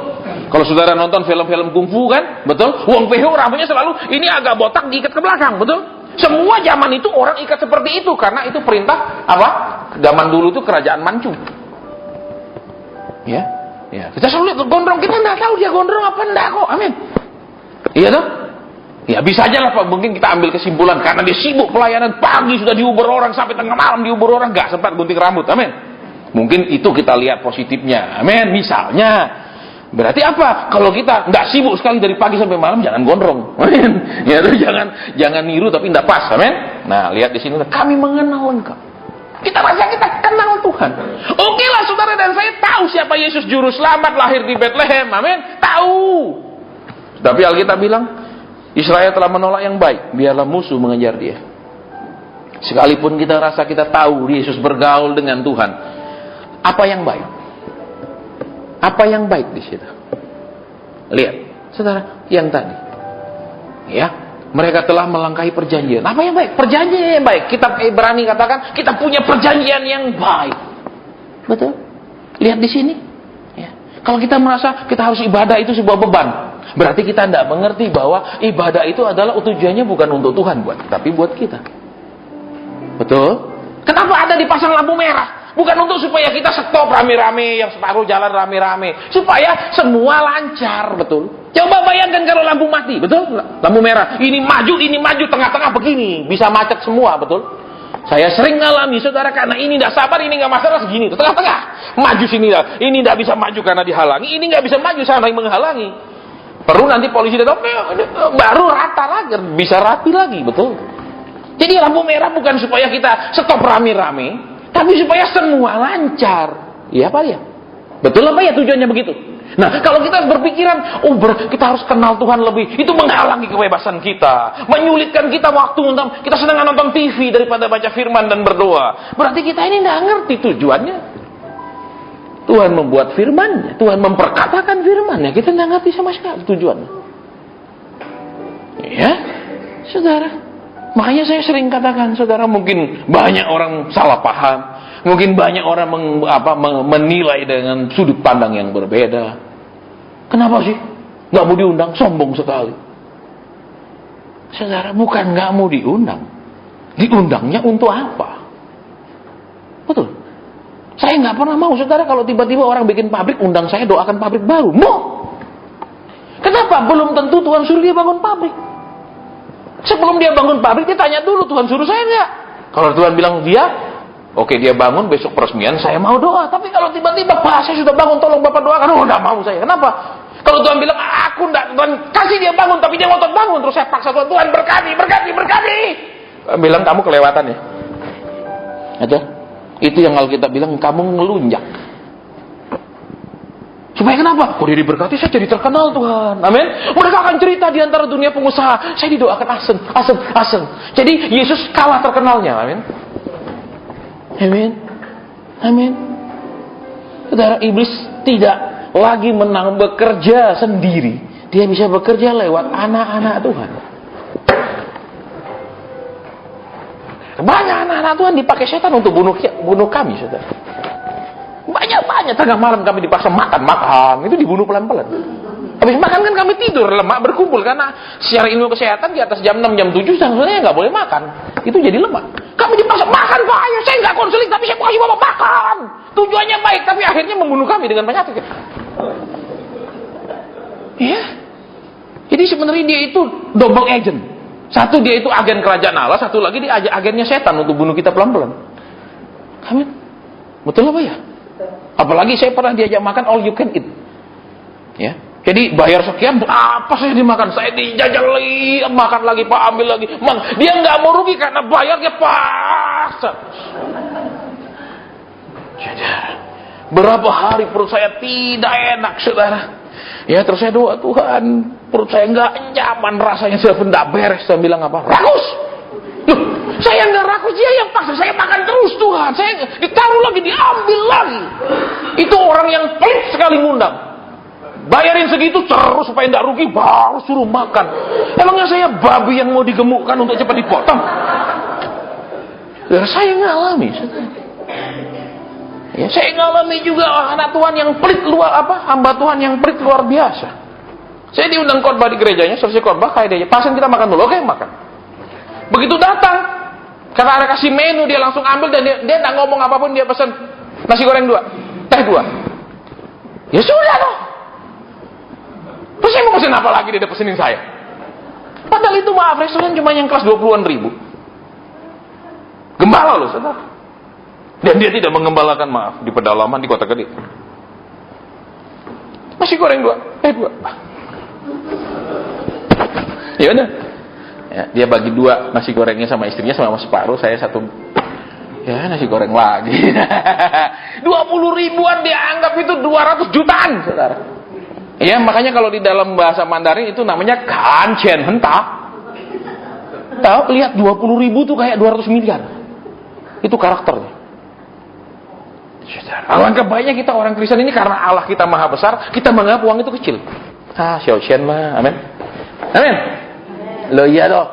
Kalau saudara nonton film-film kungfu kan, betul? Wong Fei Hung rambutnya selalu ini agak botak diikat ke belakang, betul? Semua zaman itu orang ikat seperti itu karena itu perintah apa? Zaman dulu itu kerajaan Manchu. Ya, ya. Kita selalu lihat gondrong, kita nggak tahu dia gondrong apa enggak kok, amin. Iya tuh? Ya bisa aja lah Pak, mungkin kita ambil kesimpulan karena dia sibuk pelayanan pagi sudah diuber orang sampai tengah malam diuber orang nggak sempat gunting rambut, amin. Mungkin itu kita lihat positifnya, amin. Misalnya, berarti apa? Kalau kita nggak sibuk sekali dari pagi sampai malam jangan gondrong, amin. Ya tuh jangan niru tapi nggak pas, amin. Nah lihat di sini, kami mengenal engkau. Kita rasa kita kenal Tuhan. Oke lah saudara dan saya tahu siapa Yesus Juru Selamat lahir di Bethlehem, amin. Tahu. Tapi Alkitab bilang Israel telah menolak yang baik, biarlah musuh mengejar dia. Sekalipun kita rasa kita tahu Yesus bergaul dengan Tuhan, apa yang baik? Apa yang baik di situ? Lihat, saudara, yang tadi, ya, mereka telah melangkahi perjanjian. Apa yang baik? Perjanjian yang baik. Kitab Ibrani katakan kita punya perjanjian yang baik. Betul? Lihat di sini. Ya. Kalau kita merasa kita harus ibadah itu sebuah beban, berarti kita tidak mengerti bahwa ibadah itu adalah tujuannya bukan untuk Tuhan tapi buat kita. Betul? Kenapa ada dipasang lampu merah? Bukan untuk supaya kita stop rame-rame, yang separuh jalan rame-rame, supaya semua lancar, betul? Coba bayangkan kalau lampu mati, betul? Lampu merah, ini maju, tengah-tengah begini, bisa macet semua, betul? Saya sering ngalami, saudara, karena ini tidak sabar, ini nggak masalah segini, tengah-tengah, maju sini, ini tidak bisa maju karena dihalangi, ini nggak bisa maju, sana yang menghalangi. Perlu nanti polisi datang, baru rata lagi, bisa rapi lagi, betul? Jadi lampu merah bukan supaya kita stop rame-rame, tapi supaya semua lancar. Iya Pak ya? Betul apa ya tujuannya begitu? Nah, kalau kita berpikiran, kita harus kenal Tuhan lebih, itu menghalangi kebebasan kita, menyulitkan kita waktu untuk kita senang nonton TV daripada baca firman dan berdoa. Berarti kita ini tidak ngerti tujuannya. Tuhan membuat firman-Nya, Tuhan memperkatakan firman-Nya, kita tidak ngerti sama sekali tujuannya. Ya, saudara. Makanya saya sering katakan, saudara, mungkin banyak orang salah paham, mungkin banyak orang menilai dengan sudut pandang yang berbeda. Kenapa sih nggak mau diundang? Sombong sekali. Saudara, bukan nggak mau diundang, diundangnya untuk apa? Betul. Saya nggak pernah mau, saudara, kalau tiba-tiba orang bikin pabrik undang saya doakan pabrik baru. Mau? Kenapa? Belum tentu Tuhan suruh dia bangun pabrik. Sebelum dia bangun pabrik, dia tanya dulu, Tuhan suruh saya enggak? Kalau Tuhan bilang dia, oke, dia bangun, besok peresmian, saya mau doa. Tapi kalau tiba-tiba, Pak, saya sudah bangun, tolong Bapak doakan. Oh, enggak mau saya. Kenapa? Kalau Tuhan bilang, aku enggak, Tuhan kasih dia bangun, tapi dia ngotot bangun. Terus saya paksa Tuhan, Tuhan berkati. Bilang, kamu kelewatan ya. Aja. Itu yang Alkitab bilang, kamu ngelunjak. Supaya kenapa? Kok dia diberkati, saya jadi terkenal Tuhan. Amin. Mereka akan cerita di antara dunia pengusaha, saya didoakan asem. Jadi Yesus kalah terkenalnya. Amin. Amin. Saudara, iblis tidak lagi menang bekerja sendiri. Dia bisa bekerja lewat anak-anak Tuhan. Banyak anak-anak Tuhan dipakai setan untuk bunuh kami, saudara. Banyak tengah malam kami dipaksa makan, itu dibunuh pelan-pelan. Habis makan kan kami tidur, lemak berkumpul. Karena secara ilmu kesehatan di atas jam 6, jam 7 sebenarnya nggak boleh makan. Itu jadi lemak. Kami dipaksa makan Pak, ayo saya nggak konseling tapi saya kasih Bapak makan. Tujuannya baik tapi akhirnya membunuh kami dengan penyakit. Ya. Jadi sebenarnya dia itu double agent. Satu dia itu agen kerajaan Allah, satu lagi dia agennya setan untuk bunuh kita pelan-pelan. Amin. Betul apa ya? Apalagi saya pernah diajak makan all you can eat. Ya. Jadi bayar sekian, apa saya dimakan? Saya dijajal lagi, makan lagi, Pak, ambil lagi. Dia nggak mau rugi karena bayarnya paksa. Berapa hari perut saya tidak enak, saudara. Ya, terus saya doa, Tuhan, perut saya nggak nyaman, rasanya saya pun nggak beres. Saya bilang apa? Rakus. Loh, saya nggak rakus, dia yang paksa saya makan terus, Tuhan. Saya ditaruh lagi, diambil lagi. Itu orang yang pelit sekali ngundang. Bayarin segitu terus supaya tidak rugi, baru suruh makan. Emangnya saya babi yang mau digemukkan untuk cepat dipotong? Ya, saya ngalami. Ya, saya ngalami juga anak Tuhan yang pelit hamba Tuhan yang pelit luar biasa. Saya diundang khotbah di gerejanya, selesai khotbah kayak dia, pasien kita makan dulu, oke makan. Begitu datang, karena ada kasih menu dia langsung ambil dan dia tidak ngomong apapun, dia pesan nasi goreng 2, teh 2. Ya sudah loh. Terus saya mau pesen apa lagi dia pesenin saya? Padahal itu maaf, restoran cuma yang kelas 20-an ribu. Gembala loh, saudara. Dan dia tidak mengembalakan, maaf, di pedalaman di kota gede. Nasi goreng 2, 2. Ya udah. Ya, dia bagi 2 nasi gorengnya sama istrinya sama separuh, saya 1. Ya, nasi goreng lagi. 20 ribuan dia anggap itu 200 jutaan, saudara. Ya, makanya kalau di dalam bahasa Mandarin itu namanya kanchen hentah. Tahu, lihat 20 ribu tuh kayak 200 miliar. Itu karakternya. Alangkah baiknya kita orang Kristen ini karena Allah kita maha besar, kita menganggap uang itu kecil. Xiaoqian mah, amin. Amin. Loh iya dong.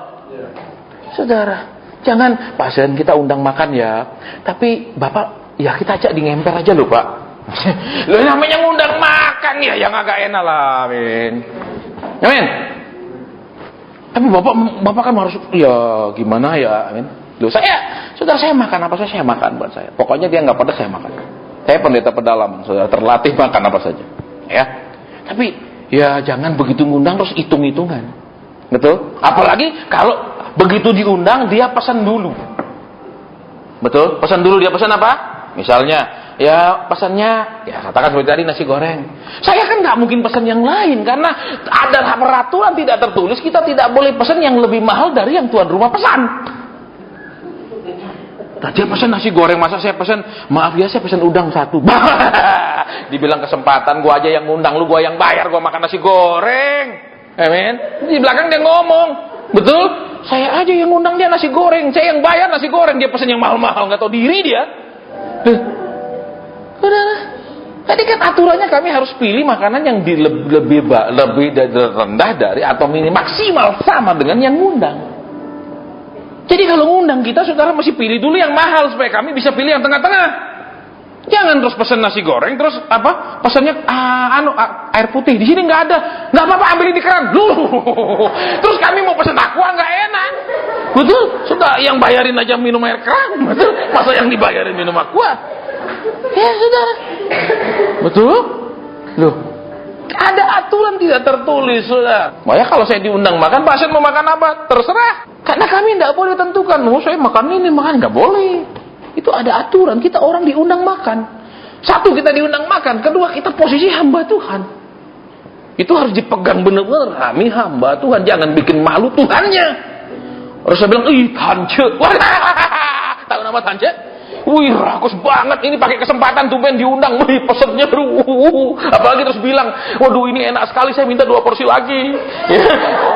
Saudara, jangan pasien kita undang makan ya. Tapi Bapak, ya kita ajak di ngemper aja loh, Pak. Loh namanya ngundang makan ya, yang agak enak lah, amin. Amin. Tapi bapak kan harus, ya gimana ya, amin. Loh saudara saya makan apa saya makan buat saya. Pokoknya dia nggak pedas saya makan. Saya pendeta pedalaman, saudara terlatih makan apa saja. Ya. Tapi ya jangan begitu ngundang terus hitung-hitungan. Betul? Apalagi kalau begitu diundang dia pesan dulu. Betul? Pesan dulu, dia pesan apa? Misalnya ya pesannya, ya katakan seperti tadi nasi goreng. Saya kan nggak mungkin pesan yang lain karena ada peraturan tidak tertulis, kita tidak boleh pesan yang lebih mahal dari yang tuan rumah pesan. Nah, dia pesan nasi goreng, masa saya pesan, maaf ya saya pesan udang 1. Dibilang kesempatan, gua aja yang ngundang lu, gua yang bayar, gua makan nasi goreng. Amin. Di belakang dia ngomong, betul? Saya aja yang ngundang dia nasi goreng, saya yang bayar nasi goreng, dia pesan yang mahal-mahal, nggak tahu diri dia. Saudara, tadi kan aturannya kami harus pilih makanan yang lebih rendah dari atau maksimal sama dengan yang ngundang. Jadi kalau ngundang kita, saudara mesti pilih dulu yang mahal supaya kami bisa pilih yang tengah-tengah. Jangan terus pesan nasi goreng terus apa? Pesannya air putih. Di sini nggak ada. Nggak apa-apa, ambilin di keran. Terus kami mau pesan aqua nggak enak. Betul? Sudah yang bayarin aja minum air keran. Betul? Masa yang dibayarin minum aqua? Ya saudara. Betul? Loh, ada aturan tidak tertulis, saudara. Makanya kalau saya diundang makan, pasien mau makan apa? Terserah. Karena kami tidak boleh tentukan. Saya makan ini, makan nggak boleh. Itu ada aturan. Kita orang diundang makan. Satu, kita diundang makan. Kedua, kita posisi hamba Tuhan. Itu harus dipegang benar-benar. Kami hamba Tuhan. Jangan bikin malu Tuhannya. Rasul bilang, Tance. Tahu nama Tance? Wih, rakus banget. Ini pakai kesempatan tumben diundang. Wih, pesennya apalagi terus bilang, waduh ini enak sekali, saya minta 2 porsi lagi.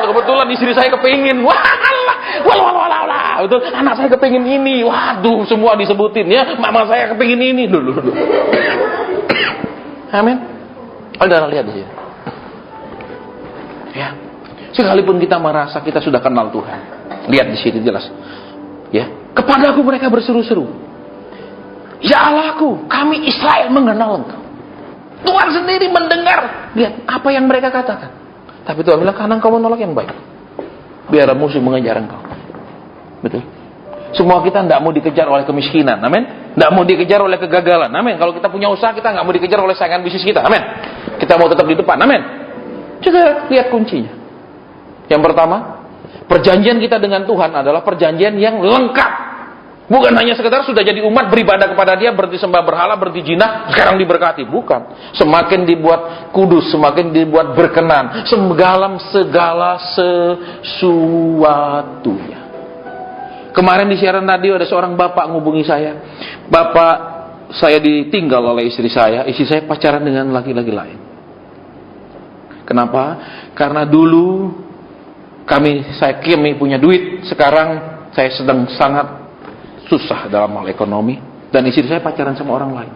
Kebetulan istri saya kepingin. Walah. Betul, anak saya kepingin ini. Waduh, semua disebutin ya. Mama saya kepingin ini. Dulu. Amin. Saudara lihat di sini. Ya. Sekalipun kita merasa kita sudah kenal Tuhan. Lihat di sini jelas. Ya. Kepadaku mereka berseru-seru. Ya Allahku, kami Israel mengenal Engkau. Tuhan sendiri mendengar lihat apa yang mereka katakan. Tapi Tuhan bilang, karena engkau menolak yang baik, biar musuh mengejar engkau. Betul. Semua kita tidak mau dikejar oleh kemiskinan, amin. Tidak mau dikejar oleh kegagalan, amin. Kalau kita punya usaha, kita nggak mau dikejar oleh saingan bisnis kita, amin. Kita mau tetap di depan, amin. Coba lihat kuncinya. Yang pertama, perjanjian kita dengan Tuhan adalah perjanjian yang lengkap. Bukan hanya sekedar sudah jadi umat, beribadah kepada Dia, berhenti sembah berhala, berhenti jinah, sekarang diberkati. Bukan. Semakin dibuat kudus, semakin dibuat berkenan, segala sesuatunya. Kemarin di siaran radio ada seorang bapak ngubungi saya. Bapak, saya ditinggal oleh istri saya. Istri saya pacaran dengan laki-laki lain. Kenapa? Karena dulu kami punya duit. Sekarang saya sedang sangat susah dalam hal ekonomi. Dan istri saya pacaran sama orang lain.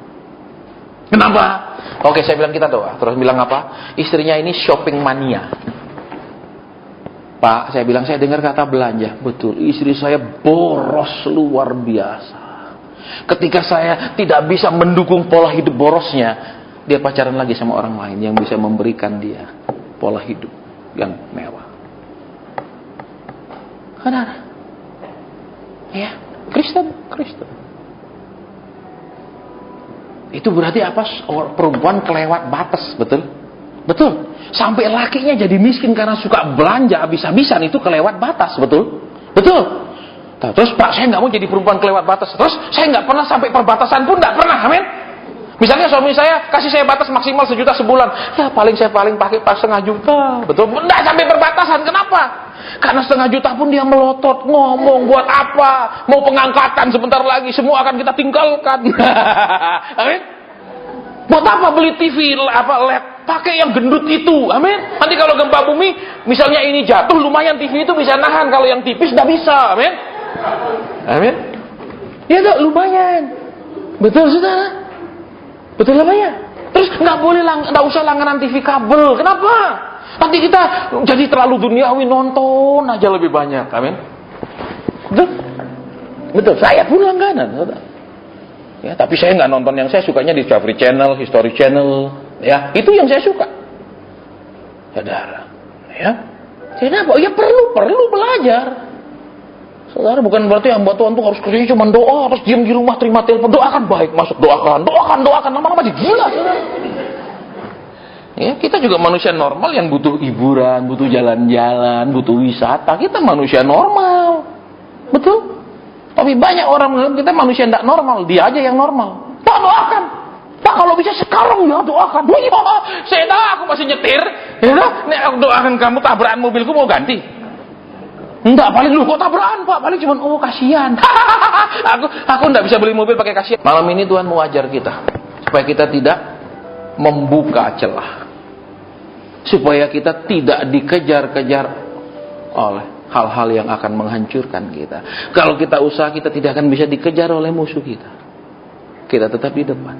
Kenapa? Oke, saya bilang kita doa. Terus bilang apa? Istrinya ini shopping mania. Pak, saya bilang, saya dengar kata belanja. Betul, istri saya boros luar biasa. Ketika saya tidak bisa mendukung pola hidup borosnya, dia pacaran lagi sama orang lain yang bisa memberikan dia pola hidup yang mewah. Saudara, ya, Kristen. Itu berarti apa? Perempuan kelewat batas, betul? Betul. Sampai lakinya jadi miskin karena suka belanja habis-habisan, itu kelewat batas, betul? Betul. Terus, Pak, saya nggak mau jadi perempuan kelewat batas. Terus saya nggak pernah sampai perbatasan pun, nggak pernah, amin. Misalnya suami saya kasih saya batas maksimal 1 juta sebulan, ya saya paling pakai 1,5 juta, betul? Nggak sampai perbatasan, kenapa? Karena 1,5 juta pun dia melotot, ngomong buat apa? Mau pengangkatan sebentar lagi, semua akan kita tinggalkan. Amin. Buat apa beli TV, LED? Pakai yang gendut itu, amin. Nanti kalau gempa bumi, misalnya ini jatuh, lumayan TV itu bisa nahan. Kalau yang tipis tidak bisa, amin. Amin. Ya tak, lumayan. Betul, saudara. Betul apa ya? Terus nggak usah langganan TV kabel. Kenapa? Nanti kita jadi terlalu duniawi, nonton aja lebih banyak, amin. Betul. Saya pun langganan, saudara. Ya, tapi saya nggak nonton yang saya sukanya di Discovery Channel, History Channel, ya itu yang saya suka, saudara. Ya, kenapa? Ya perlu belajar, saudara. Bukan berarti hamba Tuhan tuh harus kerjanya cuma doa, terus diam di rumah terima telepon, doakan baik, masuk doakan, lama-lama jadi gila, saudara. Ya, kita juga manusia normal yang butuh hiburan, butuh jalan-jalan, butuh wisata. Kita manusia normal, betul. Tapi banyak orang menganggap kita manusia tidak normal. Dia aja yang normal. Pak, doakan. Pak, kalau bisa sekarang ya doakan. Saya tahu aku masih nyetir. Ya, nih aku doakan kamu tabrakan mobilku mau ganti. Enggak, paling lu kok tabrakan, Pak. Paling cuma kasihan. aku enggak bisa beli mobil pakai kasihan. Malam ini Tuhan mau ajar kita supaya kita tidak membuka celah. Supaya kita tidak dikejar-kejar oleh hal-hal yang akan menghancurkan kita. Kalau kita usaha, kita tidak akan bisa dikejar oleh musuh kita. Kita tetap di depan.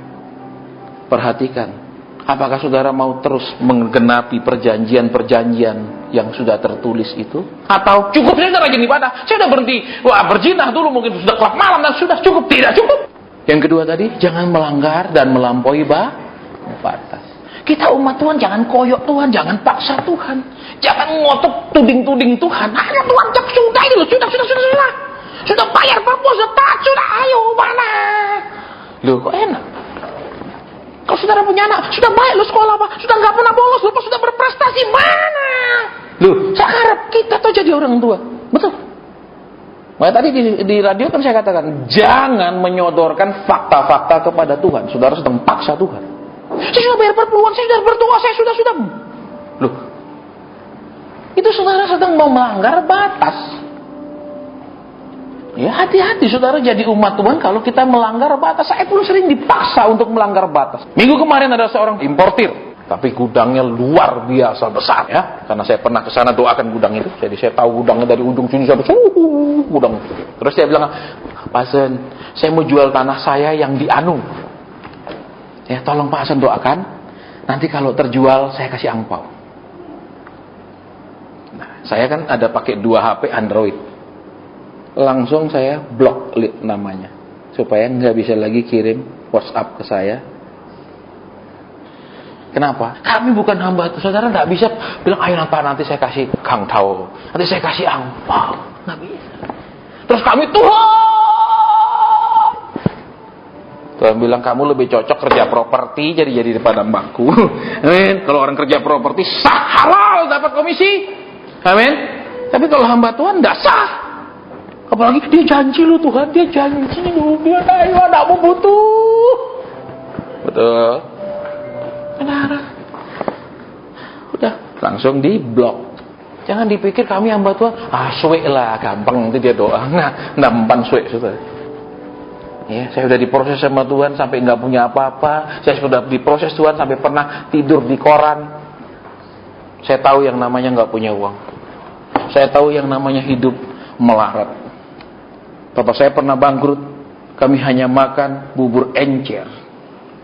Perhatikan, apakah saudara mau terus menggenapi perjanjian-perjanjian yang sudah tertulis itu? Atau cukup saya sudah rajin ibadah, saya sudah berhenti berzinah dulu, mungkin sudah klub malam dan sudah cukup? Tidak cukup. Yang kedua tadi, jangan melanggar dan melampaui batas. Kita umat Tuhan jangan koyok Tuhan, jangan paksa Tuhan, jangan ngotot tuding-tuding Tuhan. Ayo Tuhan, sudah ini loh, sudah bayar papa, sudah, ayo mana? Loh, kok enak? Kalau saudara punya anak, sudah baik lo sekolah Pak, sudah nggak pernah bolos, lo sudah berprestasi, mana? Loh, saya harap kita tuh jadi orang tua, betul? Makanya tadi di radio kan saya katakan, jangan menyodorkan fakta-fakta kepada Tuhan. Saudara sedang paksa Tuhan. Saya sudah bayar perpuluhan, saya sudah berdoa, saya sudah. Loh, itu saudara sedang mau melanggar batas. Ya, hati-hati saudara jadi umat Tuhan kalau kita melanggar batas. Saya pun sering dipaksa untuk melanggar batas. Minggu kemarin ada seorang importir, tapi gudangnya luar biasa besar ya. Karena saya pernah ke sana doakan gudang itu. Jadi saya tahu gudangnya dari ujung sini sampai gudang. Terus saya bilang, Pak Sen, saya mau jual tanah saya yang di Anu. Ya, tolong Pak Hasan doakan. Nanti kalau terjual saya kasih angpau. Nah, saya kan ada pakai 2 HP Android. Langsung saya blok namanya supaya nggak bisa lagi kirim WhatsApp ke saya. Kenapa? Kami bukan hamba Tuhan. Saudara nggak bisa bilang, ayo nanti saya kasih Kang Tau, nanti saya kasih angpau. Nggak bisa. Terus kami, Tuhan bilang, kamu lebih cocok kerja properti jadi daripada mbakku. Amin. Kalau orang kerja properti sah, halal, dapat komisi. Amin. Tapi kalau hamba Tuhan nggak sah. Apalagi dia janji lu Tuhan, dia janji lu, dia kayak anakmu butuh. Betul. Saudara, udah langsung diblok. Jangan dipikir kami hamba Tuhan, suwe lah, gampang nanti dia doa. Nggak mempan suwe, saudara. Ya, saya sudah diproses sama Tuhan sampai nggak punya apa-apa. Saya sudah diproses Tuhan sampai pernah tidur di koran. Saya tahu yang namanya nggak punya uang. Saya tahu yang namanya hidup melarat. Bapak saya pernah bangkrut. Kami hanya makan bubur encer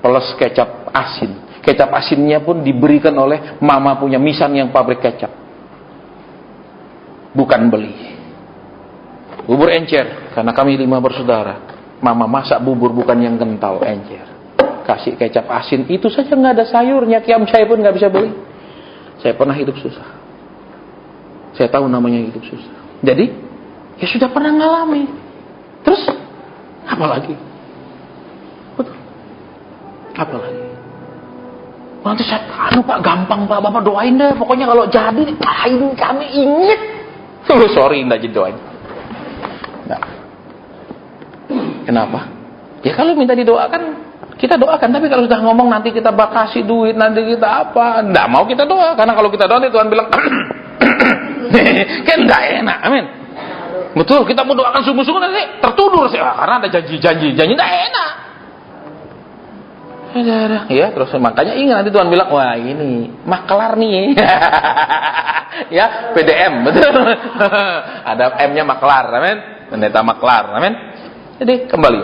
plus kecap asin. Kecap asinnya pun diberikan oleh mama punya Misan yang pabrik kecap. Bukan beli. Bubur encer, karena kami 5 bersaudara. Mama masak bubur bukan yang kental, encer. Kasih kecap asin, itu saja nggak ada sayurnya. Kiam cai pun nggak bisa beli. Saya pernah hidup susah. Saya tahu namanya hidup susah. Jadi, ya sudah pernah ngalami. Terus, apa lagi? Betul. Apa lagi? Nanti saya, Pak, gampang Pak, Bapak doain deh. Pokoknya kalau jadi, kami inget. Sorry, enggak jadi doain. Enggak. Kenapa? Ya kalau minta didoakan, kita doakan. Tapi kalau sudah ngomong nanti kita bakal kasih duit, nanti kita apa, enggak mau kita doa. Karena kalau kita doa, Tuhan bilang, kan enggak enak, amin. Betul, kita mau doakan sungguh-sungguh nanti tertudur sih, karena ada janji enggak enak. Ya, terus makanya ingat nanti Tuhan bilang, wah ini maklar nih. Ya, PDM, betul. Ada M-nya maklar, amin. Pendeta maklar, amin. Jadi kembali.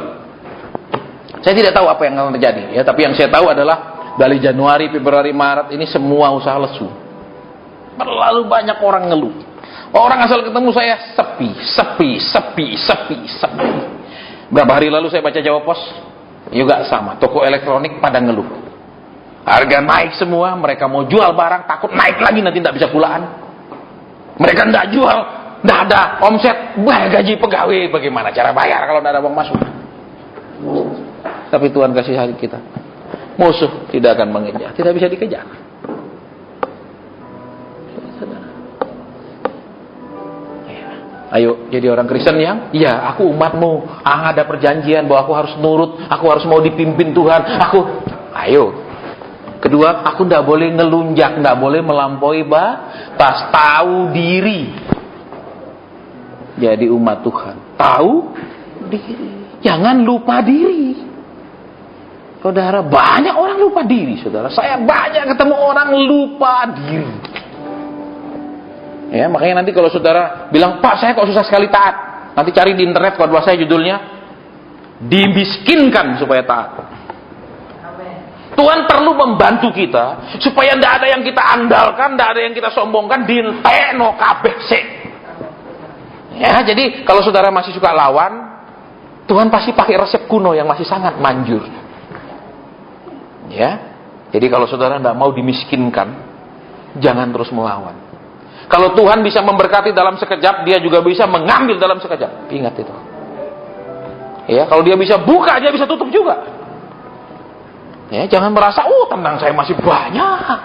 Saya tidak tahu apa yang akan terjadi, ya, tapi yang saya tahu adalah dari Januari, Februari, Maret ini semua usaha lesu. Terlalu banyak orang ngeluh. Orang asal ketemu saya sepi. Berapa hari lalu saya baca Jawa Pos, juga sama, toko elektronik pada ngeluh. Harga naik semua, mereka mau jual barang takut naik lagi nanti tidak bisa pulaan. Mereka tidak jual, tidak ada omset, gaji pegawai, bagaimana cara bayar kalau tidak ada uang masuk? Tapi Tuhan kasih hari kita, musuh tidak akan mengejar, tidak bisa dikejar. Ayo jadi orang Kristen yang, ya aku umatmu, ada perjanjian bahwa aku harus nurut, aku harus mau dipimpin Tuhan, ayo. Kedua, aku tidak boleh ngelunjak, tidak boleh melampaui batas, tahu diri. Jadi umat Tuhan, tahu diri, jangan lupa diri. Saudara, banyak orang lupa diri, saudara. Saya banyak ketemu orang lupa diri. Ya, makanya nanti kalau saudara bilang, Pak, saya kok susah sekali taat. Nanti cari di internet khotbah saya judulnya, dimiskinkan supaya taat. Tuhan perlu membantu kita supaya tidak ada yang kita andalkan, tidak ada yang kita sombongkan, dintekno kabeh sik. Ya, jadi kalau saudara masih suka lawan, Tuhan pasti pakai resep kuno yang masih sangat manjur. Ya, jadi kalau saudara tidak mau dimiskinkan, jangan terus melawan. Kalau Tuhan bisa memberkati dalam sekejap, dia juga bisa mengambil dalam sekejap. Ingat itu. Ya, kalau dia bisa buka, dia bisa tutup juga. Ya, jangan merasa, tenang, saya masih banyak.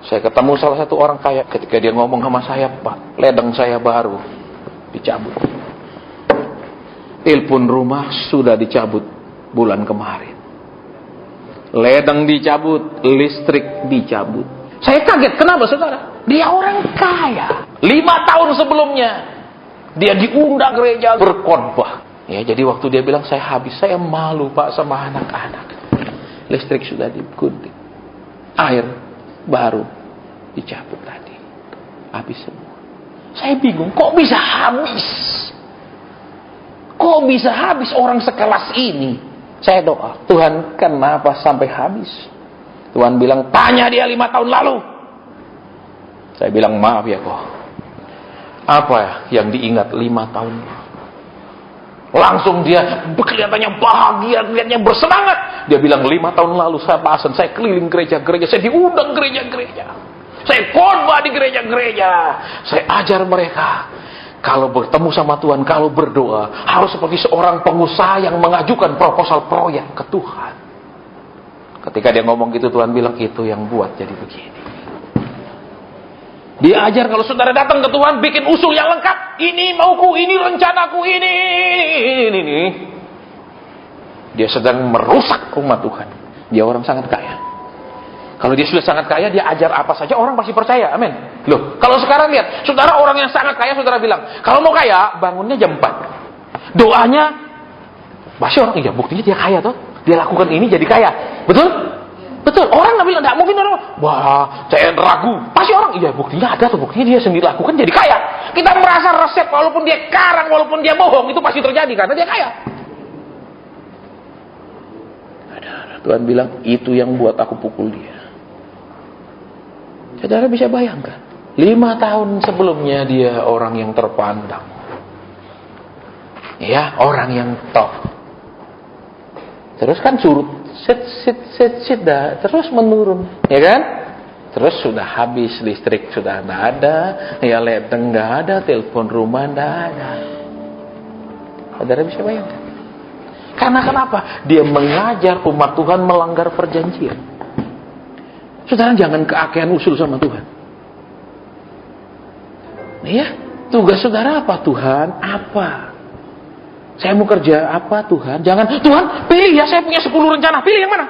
Saya ketemu salah satu orang kaya, ketika dia ngomong sama saya, Pak, ledeng saya baru dicabut. Telepon rumah sudah dicabut bulan kemarin. Ledeng dicabut, listrik dicabut. Saya kaget, kenapa saudara? Dia orang kaya. 5 tahun sebelumnya dia diundang gereja berkhotbah. Ya, jadi waktu dia bilang saya habis, saya malu Pak sama anak-anak. Listrik sudah digunting, air baru dicabut tadi, habis semua. Saya bingung, kok bisa habis? Kok bisa habis orang sekelas ini? Saya doa, Tuhan kenapa sampai habis? Tuhan bilang, tanya dia 5 tahun lalu. Saya bilang, maaf ya kok. Apa yang diingat 5 tahun? Langsung dia kelihatannya bahagia, kelihatannya bersemangat. Dia bilang, 5 tahun lalu saya Pak Hasan, saya keliling gereja-gereja, saya diundang gereja-gereja, saya khotbah di gereja-gereja, saya ajar mereka kalau bertemu sama Tuhan, kalau berdoa harus seperti seorang pengusaha yang mengajukan proposal proyek ke Tuhan. Ketika dia ngomong gitu, Tuhan bilang, itu yang buat jadi begini. Dia ajar kalau saudara datang ke Tuhan, bikin usul yang lengkap. Ini mauku, ini rencanaku, ini. Dia sedang merusak umat Tuhan. Dia orang sangat kaya. Kalau dia sudah sangat kaya, dia ajar apa saja, orang pasti percaya. Amin. Loh, kalau sekarang lihat, saudara orang yang sangat kaya, saudara bilang, kalau mau kaya, bangunnya jam 4. Doanya, pasti orang, iya buktinya dia kaya tuh. Dia lakukan ini jadi kaya. Betul? Betul, orang nggak bilang, nggak mungkin orang, wah, saya ragu. Pasti orang, iya buktinya ada tuh, buktinya dia sendiri lakukan jadi kaya. Kita merasa resep, walaupun dia karang, walaupun dia bohong, itu pasti terjadi karena dia kaya. Tuhan bilang, itu yang buat aku pukul dia. Saudara bisa bayangkan, 5 tahun sebelumnya dia orang yang terpandang, ya, orang yang top. Terus kan surut. Sit dah, terus menurun, ya kan? Terus sudah habis listrik, sudah tidak ada, ya ledeng tidak ada, telepon rumah tidak ada. Saudara bisa bayangkan? Karena kenapa? Dia mengajar umat Tuhan melanggar perjanjian. Saudara jangan keakean usul sama Tuhan. Ya, tugas saudara apa Tuhan? Apa? Saya mau kerja apa Tuhan? Jangan, Tuhan pilih ya, saya punya 10 rencana. Pilih yang mana?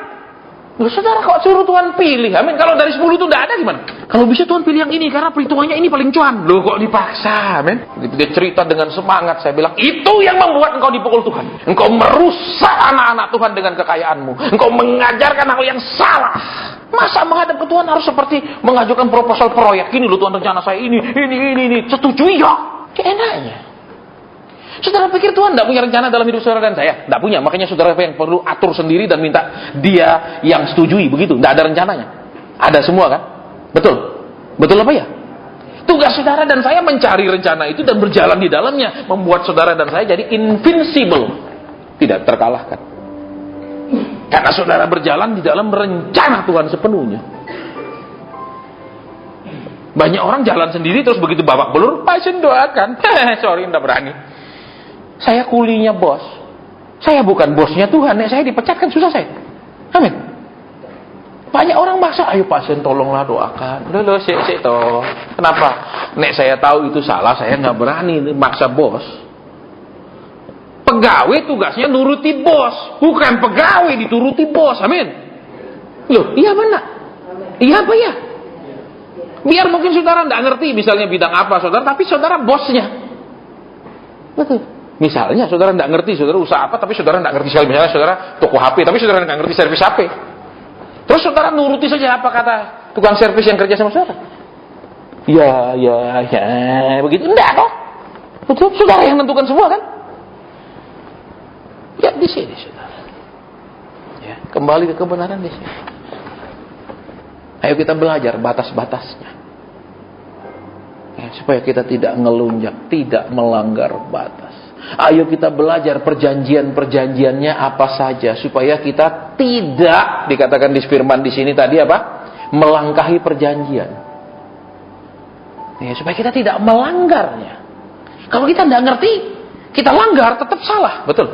Loh, saudara kok suruh Tuhan pilih? Amin. Kalau dari 10 itu tidak ada gimana? Kalau bisa Tuhan pilih yang ini, karena perhitungannya ini paling cuan. Loh kok dipaksa? Amin. Dia cerita dengan semangat. Saya bilang, itu yang membuat engkau dipukul Tuhan. Engkau merusak anak-anak Tuhan dengan kekayaanmu. Engkau mengajarkan hal yang salah. Masa menghadap ke Tuhan harus seperti mengajukan proposal proyek. Ini loh Tuhan, rencana saya ini. Setujui ya? Keenaknya. Saudara pikir Tuhan tidak punya rencana dalam hidup saudara dan saya? Tidak punya. Makanya saudara yang perlu atur sendiri dan minta dia yang setujui. Begitu. Tidak ada rencananya. Ada semua kan? Betul. Betul apa ya? Tugas saudara dan saya mencari rencana itu dan berjalan di dalamnya. Membuat saudara dan saya jadi invincible. Tidak terkalahkan. Karena saudara berjalan di dalam rencana Tuhan sepenuhnya. Banyak orang jalan sendiri terus begitu babak belur, pasien doakan. Sorry, tidak berani. Saya kulinya bos. Saya bukan bosnya Tuhan. Nek saya dipecat kan susah saya. Amin. Banyak orang maksa, ayo pasien tolonglah doakan. Udah loh, sik toh. Kenapa? Nek saya tahu itu salah, saya nggak berani maksa bos. Pegawai tugasnya nuruti bos, bukan pegawai dituruti bos. Amin. Loh, iya benar. Iya apa ya? Biar mungkin saudara nggak ngerti misalnya bidang apa saudara, tapi saudara bosnya. Betul. Misalnya saudara tidak ngerti, saudara usaha apa, tapi saudara tidak ngerti sekali. Misalnya saudara toko HP, tapi saudara tidak ngerti servis HP. Terus saudara nuruti saja apa kata tukang servis yang kerja sama saudara. Ya, begitu. Enggak kok. Betul, saudara yang menentukan semua kan? Ya di sini saudara. Ya, kembali ke kebenaran di sini. Ayo kita belajar batas-batasnya. Ya, supaya kita tidak ngelunjak, tidak melanggar batas. Ayo kita belajar perjanjian-perjanjiannya apa saja supaya kita tidak, dikatakan di firman di sini tadi apa? Melangkahi perjanjian. Ya, supaya kita tidak melanggarnya. Kalau kita tidak ngerti, kita langgar tetap salah, betul.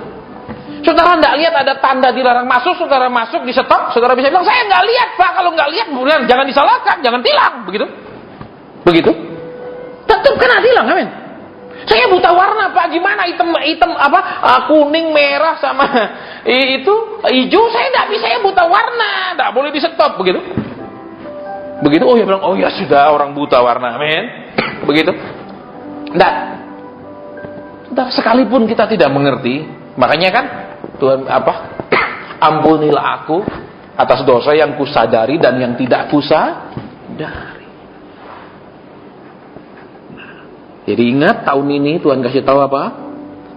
Saudara tidak lihat ada tanda dilarang masuk, saudara masuk di stop, saudara bisa bilang saya nggak lihat Pak. Kalau nggak lihat, kemudian jangan disalahkan, jangan tilang, begitu. Begitu. Tetap kena tilang, amin. Saya buta warna Pak, gimana hitam apa kuning merah sama itu hijau, saya tidak bisa, saya buta warna, tidak boleh di stop, begitu. Begitu, oh ya bilang, oh ya sudah orang buta warna, amin. Begitu. Tidak. Sekalipun kita tidak mengerti, makanya kan Tuhan apa? Ampunilah aku atas dosa yang kusadari dan yang tidak kusadari. Jadi ingat, tahun ini Tuhan kasih tahu apa?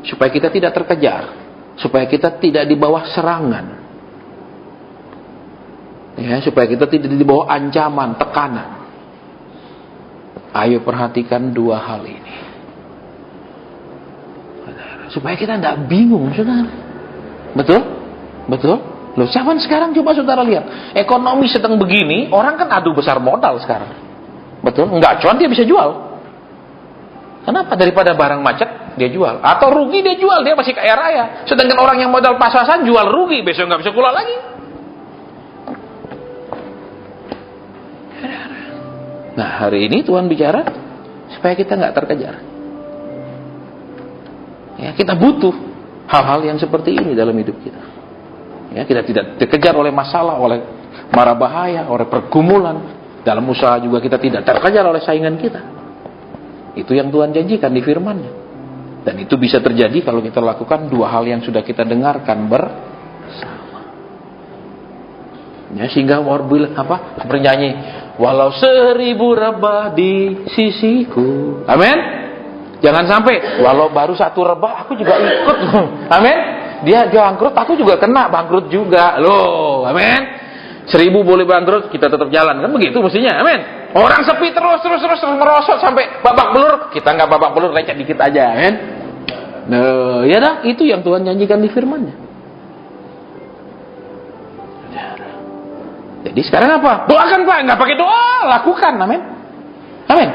Supaya kita tidak terkejar, supaya kita tidak di bawah serangan, ya, supaya kita tidak di bawah ancaman, tekanan. Ayo perhatikan dua hal ini. Supaya kita tidak bingung, saudara. Betul? Betul? Loh, zaman sekarang coba saudara lihat. Ekonomi sedang begini, orang kan adu besar modal sekarang. Betul? Enggak cuan dia bisa jual. Kenapa? Daripada barang macet, dia jual. Atau rugi dia jual, dia masih kaya raya. Sedangkan orang yang modal pas-pasan jual rugi, besok nggak bisa keluar lagi. Nah, hari ini Tuhan bicara supaya kita nggak terkejar. Ya, kita butuh hal-hal yang seperti ini dalam hidup kita. Ya, kita tidak dikejar oleh masalah, oleh mara bahaya, oleh pergumulan. Dalam usaha juga kita tidak terkejar oleh saingan kita. Itu yang Tuhan janjikan di firman-Nya. Dan itu bisa terjadi kalau kita lakukan dua hal yang sudah kita dengarkan bersama. Ya, sehingga seperti nyanyi, walau 1000 rebah di sisiku. Amin. Jangan sampai walau baru 1 rebah aku juga ikut. Amin. Dia bangkrut, aku juga kena bangkrut juga. Loh, amin. 1000 boleh bangkrut, kita tetap jalan. Kan begitu mestinya. Amin. Orang sepi terus merosot sampai babak belur, kita nggak babak belur, lecet dikit aja. Amin. Nah, ya dah, itu yang Tuhan janjikan di firman-Nya. Jadi sekarang apa? Doakan Pak, nggak pakai doa, lakukan, amin. Amin.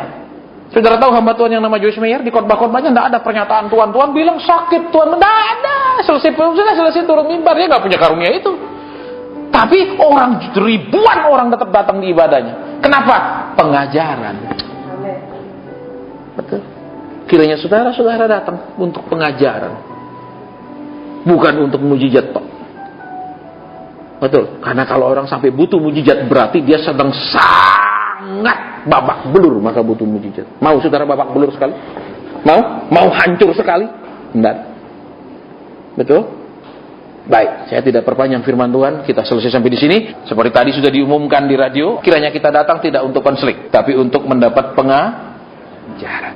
Saudara tahu hamba Tuhan yang nama Joyce Meyer di khotbah-khotbahnya tidak ada pernyataan Tuhan bilang sakit, Tuhan tidak ada. Selesai turun mimbar, dia nggak punya karunia itu. Tapi ribuan orang tetap datang di ibadahnya. Kenapa? Pengajaran. Betul. Kiranya saudara-saudara datang untuk pengajaran, bukan untuk mujizat tok. Betul. Karena kalau orang sampai butuh mujizat berarti dia sedang sangat babak belur, maka butuh mujizat. Mau saudara babak belur sekali? Mau hancur sekali? Tidak. Betul? Baik, saya tidak perpanjang firman Tuhan, kita selesai sampai di sini. Seperti tadi sudah diumumkan di radio, kiranya kita datang tidak untuk konseling, tapi untuk mendapat pengajaran.